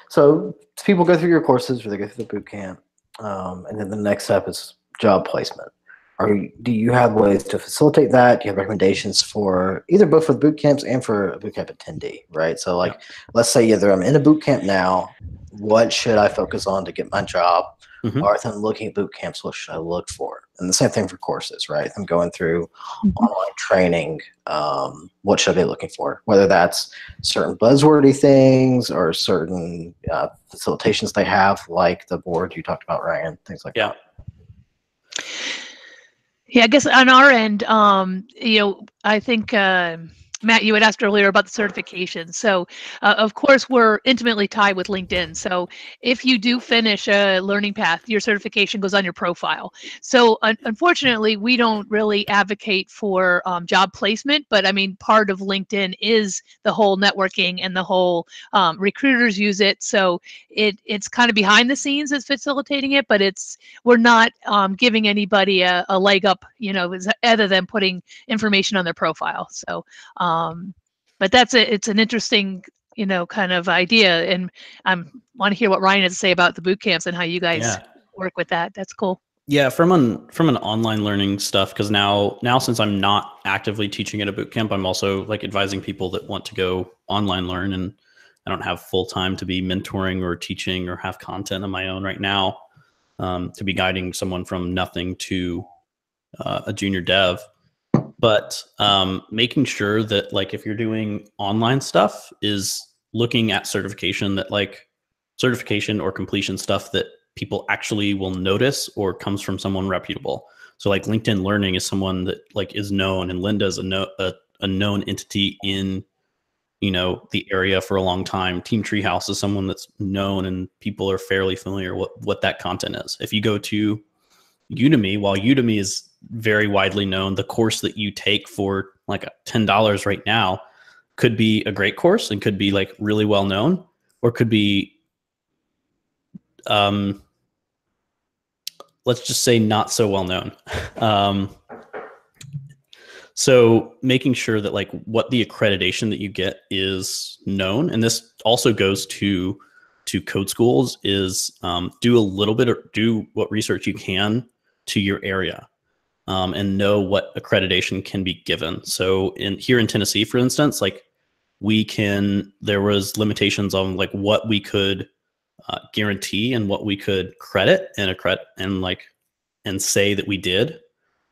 so people go through your courses, or they go through the boot camp, and then the next step is job placement. Do you have ways to facilitate that? Do you have recommendations for both for the boot camps and for a boot camp attendee, right? So like, let's say either I'm in a boot camp now, what should I focus on to get my job? Mm-hmm. Or if I'm looking at boot camps, what should I look for? And the same thing for courses, right? I'm going through online training. What should I be looking for? Whether that's certain buzzwordy things or certain facilitations they have, like the board you talked about, Ryan, things like that. Yeah, I guess on our end, I think Matt, you had asked earlier about the certification. So, of course, we're intimately tied with LinkedIn. So, if you do finish a learning path, your certification goes on your profile. So, unfortunately, we don't really advocate for job placement. But I mean, part of LinkedIn is the whole networking and the whole recruiters use it. So, it's kind of behind the scenes as facilitating it, but we're not giving anybody a leg up, other than putting information on their profile. So. But it's an interesting, kind of idea. And I want to hear what Ryan has to say about the boot camps and how you guys work with that. That's cool. Yeah, from an online learning stuff, because now since I'm not actively teaching at a boot camp, I'm also like advising people that want to go online learn, and I don't have full time to be mentoring or teaching or have content of my own right now to be guiding someone from nothing to a junior dev. But making sure that like if you're doing online stuff is looking at certification or completion stuff that people actually will notice or comes from someone reputable. So like LinkedIn Learning is someone that like is known, and Linda's a known entity in the area for a long time. Team Treehouse is someone that's known and people are fairly familiar what that content is. If you go to Udemy, while Udemy is very widely known, the course that you take for like $10 right now could be a great course and could be like really well known, or could be let's just say not so well known. So making sure that like what the accreditation that you get is known, and this also goes to code schools, is do what research you can to your area. And know what accreditation can be given. So here in Tennessee, for instance, like there was limitations on like what we could guarantee and what we could credit and say that we did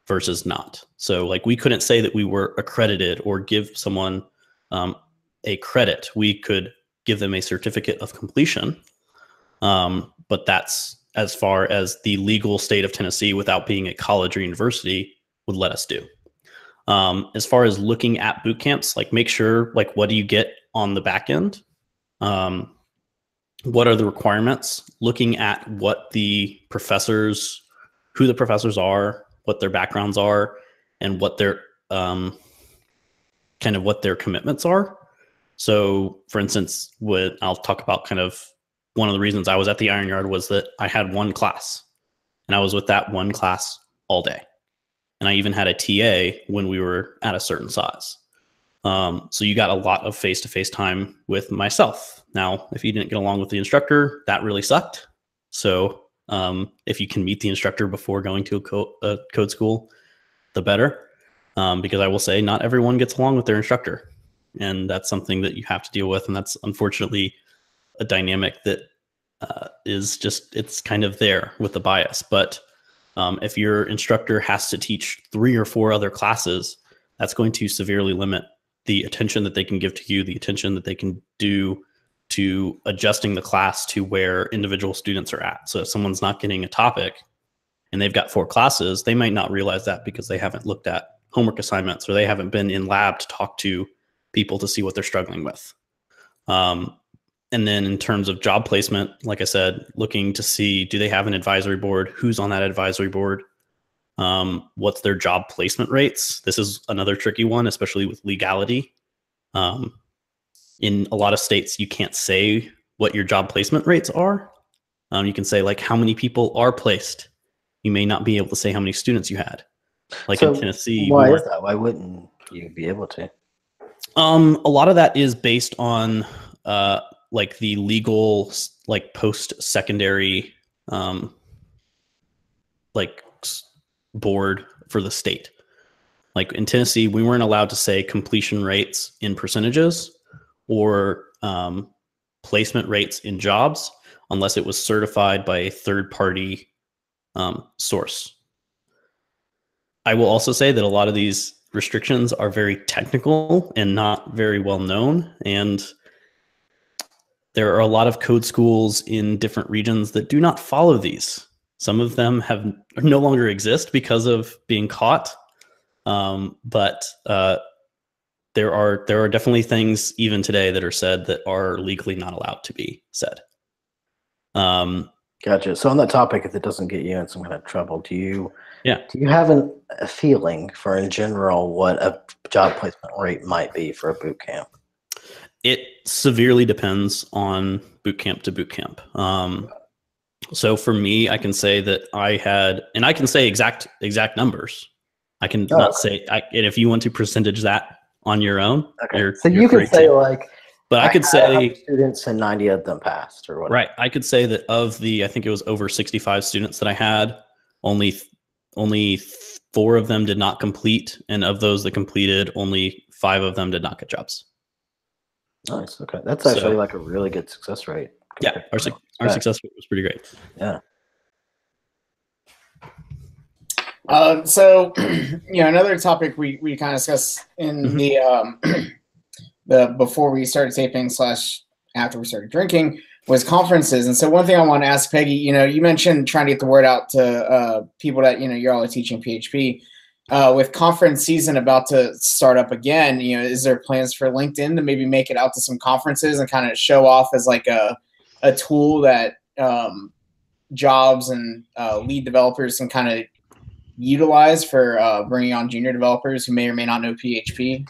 versus not. So like we couldn't say that we were accredited or give someone a credit. We could give them a certificate of completion, but that's as far as the legal state of Tennessee, without being a college or university, would let us do. As far as looking at boot camps, like make sure, like, what do you get on the back end? What are the requirements? Looking at who the professors are, what their backgrounds are, and what their what their commitments are. So for instance, I'll talk about kind of one of the reasons I was at the Iron Yard was that I had one class, and I was with that one class all day. And I even had a TA when we were at a certain size. So you got a lot of face-to-face time with myself. Now, if you didn't get along with the instructor, that really sucked. So if you can meet the instructor before going to a code school, the better. Because I will say not everyone gets along with their instructor. And that's something that you have to deal with. And that's unfortunately a dynamic that it's kind of there with the bias. But if your instructor has to teach 3 or 4 other classes, that's going to severely limit the attention that they can give to you, the attention that they can do to adjusting the class to where individual students are at. So if someone's not getting a topic and they've got 4 classes, they might not realize that because they haven't looked at homework assignments or they haven't been in lab to talk to people to see what they're struggling with. And then in terms of job placement, like I said, looking to see, do they have an advisory board? Who's on that advisory board? What's their job placement rates? This is another tricky one, especially with legality. In a lot of states, you can't say what your job placement rates are. You can say like how many people are placed. You may not be able to say how many students you had. Like in Tennessee. Why is that? Why wouldn't you be able to? A lot of that is based on like the legal, like post-secondary, like board for the state. Like in Tennessee, we weren't allowed to say completion rates in percentages or placement rates in jobs unless it was certified by a third-party source. I will also say that a lot of these restrictions are very technical and not very well known. And there are a lot of code schools in different regions that do not follow these. Some of them no longer exist because of being caught. But there are definitely things even today that are said that are legally not allowed to be said. Gotcha. So on that topic, if it doesn't get you in some kind of trouble, do you have a feeling for, in general, what a job placement rate might be for a boot camp? It severely depends on boot camp to boot camp. So for me, I can say that I had, and I can say exact numbers. I can not say, and if you want to percentage that on your own, okay. So you can say like, but I could say students and 90 of them passed or whatever. Right. I could say that of the, I think it was over 65 students that I had, only 4 of them did not complete. And of those that completed, only 5 of them did not get jobs. Nice. Okay. That's actually like a really good success rate. Yeah. Our success rate was pretty great. Yeah. So, another topic we kind of discussed in the before we started taping / after we started drinking was conferences. And so one thing I want to ask Peggy, you mentioned trying to get the word out to people that, you're all teaching PHP. With conference season about to start up again, is there plans for LinkedIn to maybe make it out to some conferences and kind of show off as like a tool that jobs and lead developers can kind of utilize for bringing on junior developers who may or may not know PHP?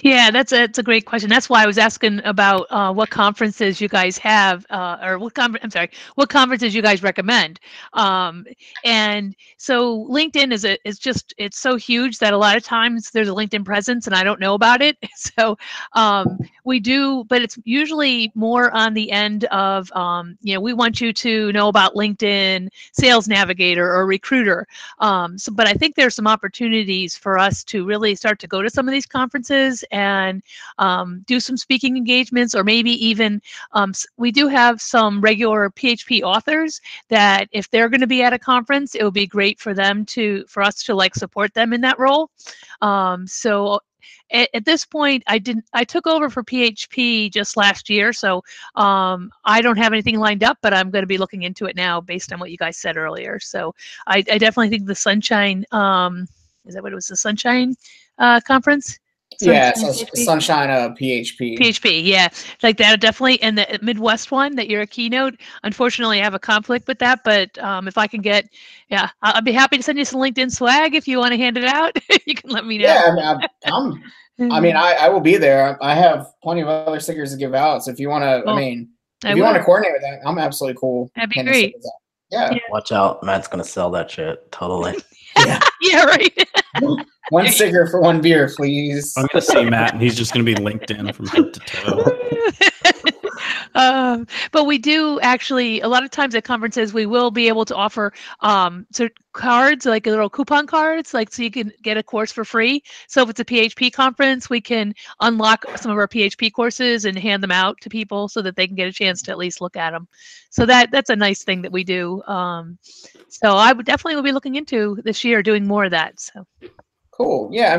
Yeah, that's a great question. That's why I was asking about what conferences you guys have, or what conferences you guys recommend. And so LinkedIn it's so huge that a lot of times there's a LinkedIn presence and I don't know about it. So we do, but it's usually more on the end of, we want you to know about LinkedIn Sales Navigator or Recruiter. But I think there's some opportunities for us to really start to go to some of these conferences and do some speaking engagements, or maybe even we do have some regular PHP authors that if they're going to be at a conference, it would be great for us to like support them in that role. So at this point, I took over for PHP just last year, so I don't have anything lined up, but I'm going to be looking into it now based on what you guys said earlier. So I definitely think the Sunshine, is that what it was, the Sunshine conference? Sunshine PHP. PHP, yeah, like that definitely. And the Midwest one that you're a keynote. Unfortunately, I have a conflict with that, but if I can get, I'll be happy to send you some LinkedIn swag if you want to hand it out. You can let me know. Yeah, I will be there. I have plenty of other stickers to give out. So if you want to, if you want to coordinate with that, I'm absolutely cool. That'd be great. Yeah. Watch out, Matt's gonna sell that shit totally. Yeah. Yeah, right. One sticker for one beer, please. I'm gonna see Matt, and he's just gonna be LinkedIn from head to toe. But we do actually, a lot of times at conferences, we will be able to offer cards, like little coupon cards, like so you can get a course for free. So if it's a PHP conference, we can unlock some of our PHP courses and hand them out to people so that they can get a chance to at least look at them. So that's a nice thing that we do. So I would definitely be looking into this year doing more of that. So cool. Yeah,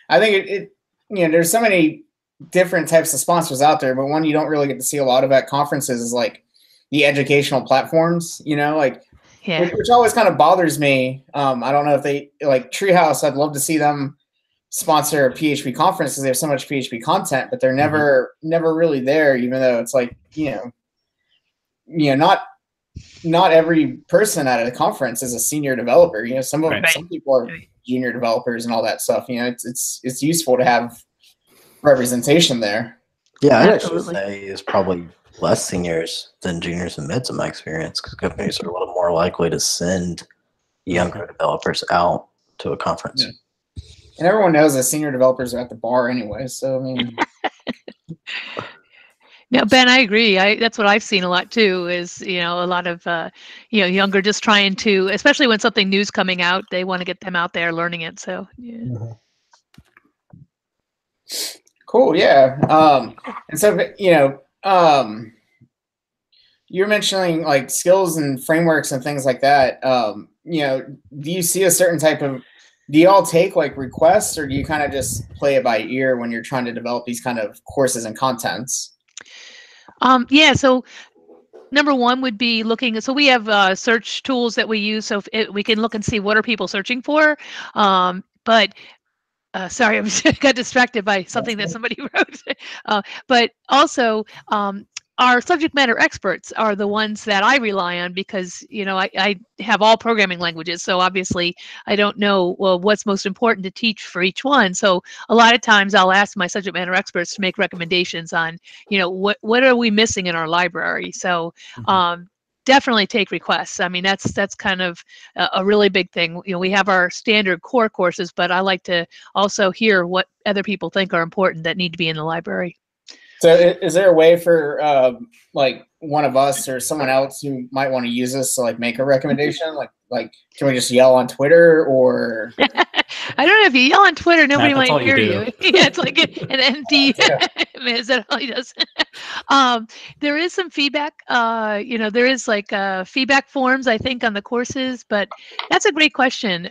I think it there's so many different types of sponsors out there, but one you don't really get to see a lot of at conferences is like the educational platforms, which always kind of bothers me. I don't know if they like Treehouse. I'd love to see them sponsor a PHP conference because they have so much PHP content, but they're never really there, even though it's like, not every person at a conference is a senior developer. Some people are junior developers and all that stuff. It's useful to have representation there. Yeah, I'd actually say it's probably less seniors than juniors and mids in my experience, because companies are a little more likely to send younger developers out to a conference. Yeah. And everyone knows that senior developers are at the bar anyway, so No, Ben, I agree. That's what I've seen a lot too. Is a lot of younger just trying to, especially when something new's coming out, they want to get them out there learning it. So yeah. Cool. Yeah. And so you're mentioning like skills and frameworks and things like that. Do you see a certain type of do you all take like requests, or do you kind of just play it by ear when you're trying to develop these kind of courses and contents? Yeah, so number one would be looking. So we have search tools that we use, so we can look and see what are people searching for. But sorry, I got distracted by something that somebody wrote. But also, our subject matter experts are the ones that I rely on because, you know, I have all programming languages. So obviously, I don't know, well, what's most important to teach for each one. So a lot of times I'll ask my subject matter experts to make recommendations on, you know, what are we missing in our library? So definitely take requests. I mean, that's kind of a really big thing. You know, we have our standard core courses, but I like to also hear what other people think are important that need to be in the library. So is there a way for like one of us or someone else who might want to use this to like make a recommendation? Like can we just yell on Twitter, or? I don't know, if you yell on Twitter, nobody Matt, might hear you. Yeah, it's like an empty. Is that all he does? There is some feedback. You know, there is like feedback forms, I think, on the courses, but that's a great question.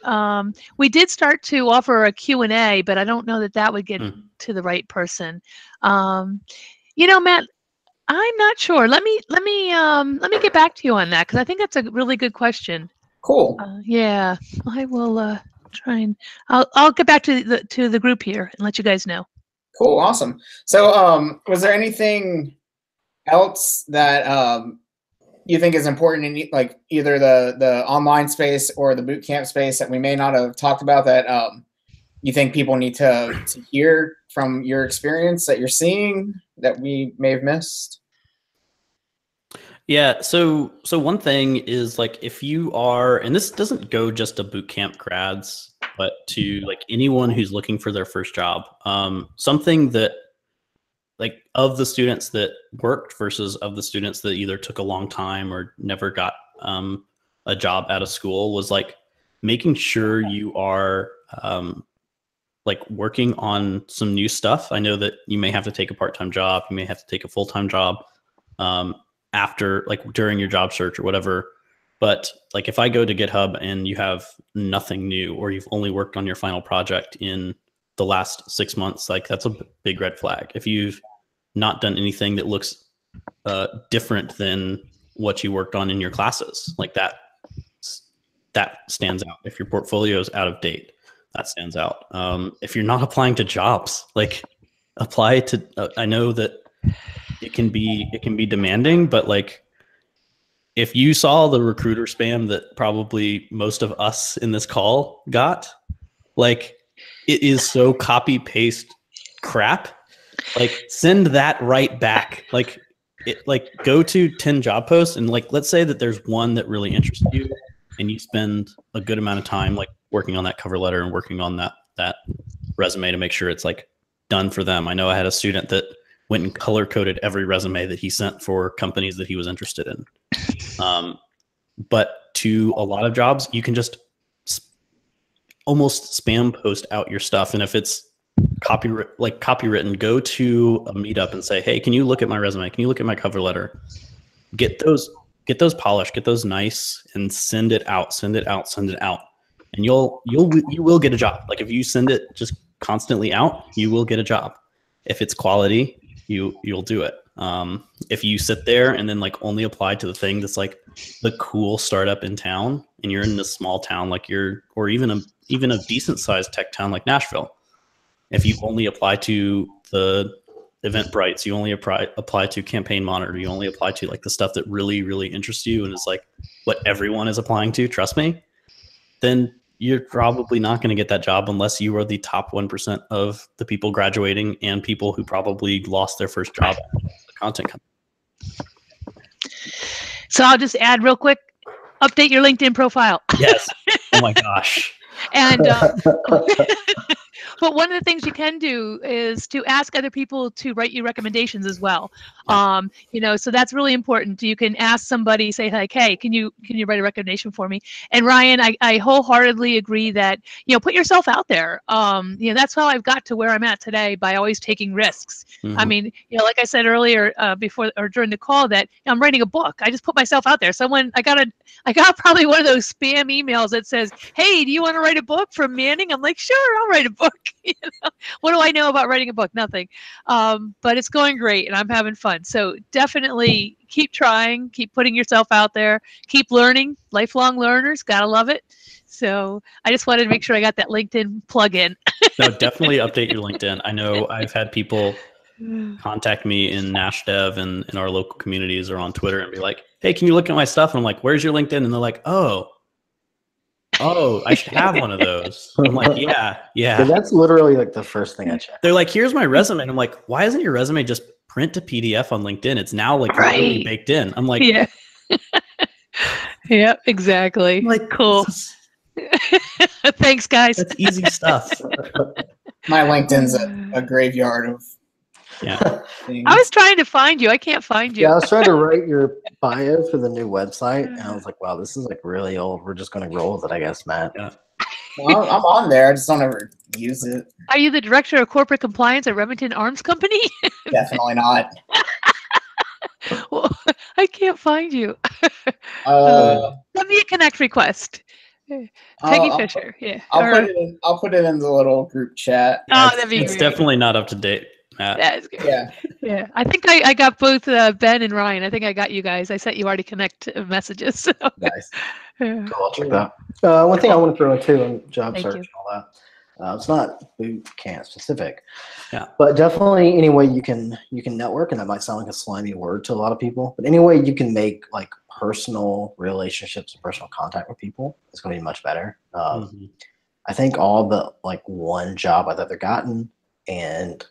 We did start to offer a Q&A, but I don't know that that would get to the right person. You know, Matt, I'm not sure. Let me get back to you on that, because I think that's a really good question. Cool. Yeah, I will try and I'll get back to the group here and let you guys know. Cool, awesome. So, was there anything else that you think is important in like either the online space or the bootcamp space that we may not have talked about that you think people need to hear from your experience that you're seeing that we may have missed? Yeah, so one thing is, like, if you are, and this doesn't go just to bootcamp grads, but to like anyone who's looking for their first job, something that, like, of the students that worked versus of the students that either took a long time or never got a job out of school, was like making sure you are like working on some new stuff. I know that you may have to take a part-time job, you may have to take a full-time job after, like, during your job search or whatever. But like, if I go to GitHub and you have nothing new, or you've only worked on your final project in the last 6 months, like, that's a big red flag. If you've not done anything that looks different than what you worked on in your classes, like that stands out. If your portfolio is out of date, that stands out. If you're not applying to jobs, like, apply to, I know that it can be demanding, but like, if you saw the recruiter spam that probably most of us in this call got, like, it is so copy paste crap. Like, send that right back. Like, go to 10 job posts, and like, let's say that there's one that really interests you, and you spend a good amount of time like working on that cover letter and working on that resume to make sure it's like done for them. I know I had a student that went and color coded every resume that he sent for companies that he was interested in. But to a lot of jobs, you can just almost spam post out your stuff. And if it's copywritten, go to a meetup and say, hey, can you look at my resume? Can you look at my cover letter? Get those polished, get those nice, and send it out. And you will get a job. Like, if you send it just constantly out, you will get a job. If it's quality, you'll do it. If you sit there and then like only apply to the thing that's like the cool startup in town, and you're in this small town like or even a decent sized tech town like Nashville, if you only apply to the Eventbrites, you only apply to Campaign Monitor, you only apply to like the stuff that really, really interests you and is like what everyone is applying to, trust me, then you're probably not going to get that job unless you are the top 1% of the people graduating and people who probably lost their first job at the content company. So I'll just add real quick, update your LinkedIn profile. Yes. Oh my gosh. And But one of the things you can do is to ask other people to write you recommendations as well. So that's really important. You can ask somebody, say like, hey, can you write a recommendation for me? And Ryan, I wholeheartedly agree that, put yourself out there. That's how I've got to where I'm at today, by always taking risks. I mean, like I said earlier, before or during the call, that I'm writing a book. I just put myself out there. I got probably one of those spam emails that says, hey, do you want to write a book from Manning? I'm like, sure, I'll write a book. What do I know about writing a book? Nothing. But it's going great and I'm having fun. So definitely keep trying, keep putting yourself out there, keep learning. Lifelong learners, gotta love it. So I just wanted to make sure I got that LinkedIn plug in. No, definitely update your LinkedIn. I know I've had people contact me in Nash Dev and in our local communities or on Twitter and be like, hey, can you look at my stuff? And I'm like, where's your LinkedIn? And they're like, oh, I should have one of those. I'm like, yeah. That's literally like the first thing I check. They're like, here's my resume. And I'm like, why isn't your resume just print to PDF on LinkedIn? It's now like really baked in. I'm like, yeah. Yep, exactly. I'm like, cool. Thanks, guys. That's easy stuff. My LinkedIn's a graveyard of things. I was trying to find you. I can't find you. Yeah, I was trying to write your bio for the new website, and I was like, wow, this is like really old. We're just going to roll with it, I guess, Matt. Yeah. Well, I'm on there. I just don't ever use it. Are you the director of corporate compliance at Remington Arms Company? Definitely not. Well, I can't find you. Send me a connect request. Peggy Fisher. Yeah. I'll put it in the little group chat. That'd be it's great. definitely not up to date, Matt. That's good. Yeah. Yeah. I think I got both Ben and Ryan. I think I got you guys. I sent you already connect messages. So. Nice. Yeah. Cool, I'll check that. One thing I want to throw in too on job Thank search you. and all that. It's not boot camp specific, Yeah. but definitely any way you can network, and that might sound like a slimy word to a lot of people, but any way you can make like personal relationships and personal contact with people is going to be much better. I think all but like one job I've ever gotten, and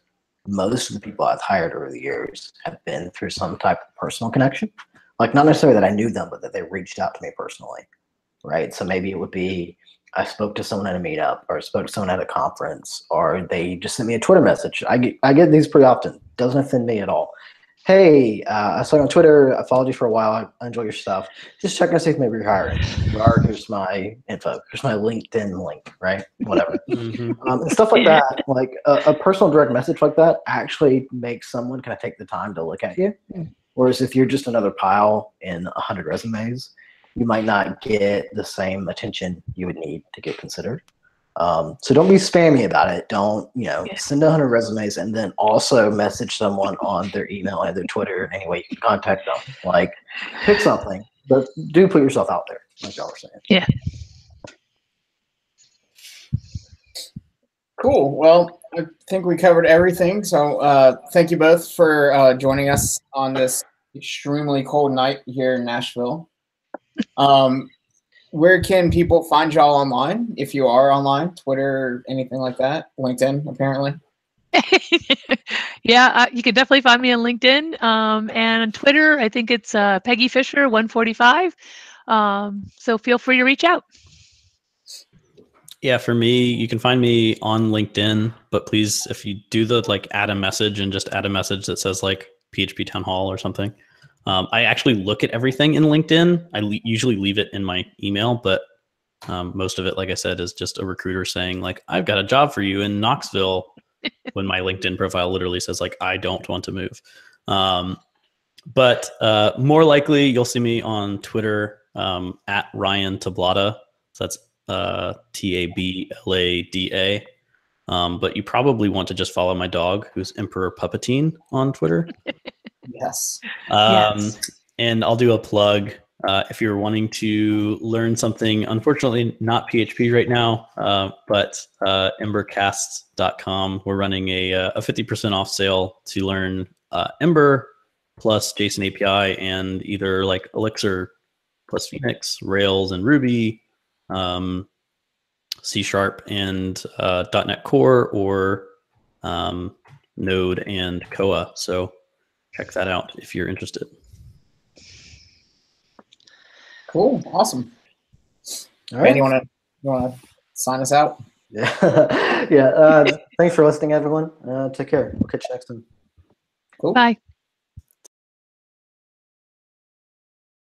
most of the people I've hired over the years have been through some type of personal connection. Like not necessarily that I knew them, but that they reached out to me personally, right? So maybe it would be I spoke to someone at a meetup, or spoke to someone at a conference, or they just sent me a Twitter message. I get these pretty often. Doesn't offend me at all. Hey, I saw you on Twitter. I followed you for a while. I enjoy your stuff. Just checking to see if maybe you're hiring. If you are, here's my info. Here's my LinkedIn link, right? Whatever. And stuff like that. Like a personal direct message like that actually makes someone kind of take the time to look at you. Whereas if you're just another pile in 100 resumes, you might not get the same attention you would need to get considered. So don't be spammy about it. Don't, send 100 resumes and then also message someone on their email and their Twitter, any way you can contact them. Like, pick something, but do put yourself out there, like y'all were saying. Yeah. Cool. Well, I think we covered everything. So thank you both for joining us on this extremely cold night here in Nashville. Where can people find y'all online if you are online? Twitter, anything like that? LinkedIn, apparently. Yeah, you can definitely find me on LinkedIn and on Twitter. I think it's Peggy Fisher 145. So feel free to reach out. Yeah, for me, you can find me on LinkedIn, but please, if you do the add a message and just add a message that says PHP Town Hall or something. I actually look at everything in LinkedIn. I usually leave it in my email, but most of it, like I said, is just a recruiter saying I've got a job for you in Knoxville when my LinkedIn profile literally says I don't want to move. But more likely you'll see me on Twitter at Ryan Tablada. So that's Tablada. But you probably want to just follow my dog, who's Emperor Puppetine on Twitter. Yes. And I'll do a plug. If you're wanting to learn something, unfortunately not PHP right now, but embercast.com, we're running a 50% off sale to learn Ember plus JSON API and either Elixir plus Phoenix, Rails and Ruby, C# and .NET Core, or Node and Koa. So check that out if you're interested. Cool. Awesome. All right. Ben, you want to sign us out? Yeah. Yeah. Thanks for listening, everyone. Take care. We'll catch you next time. Cool. Bye.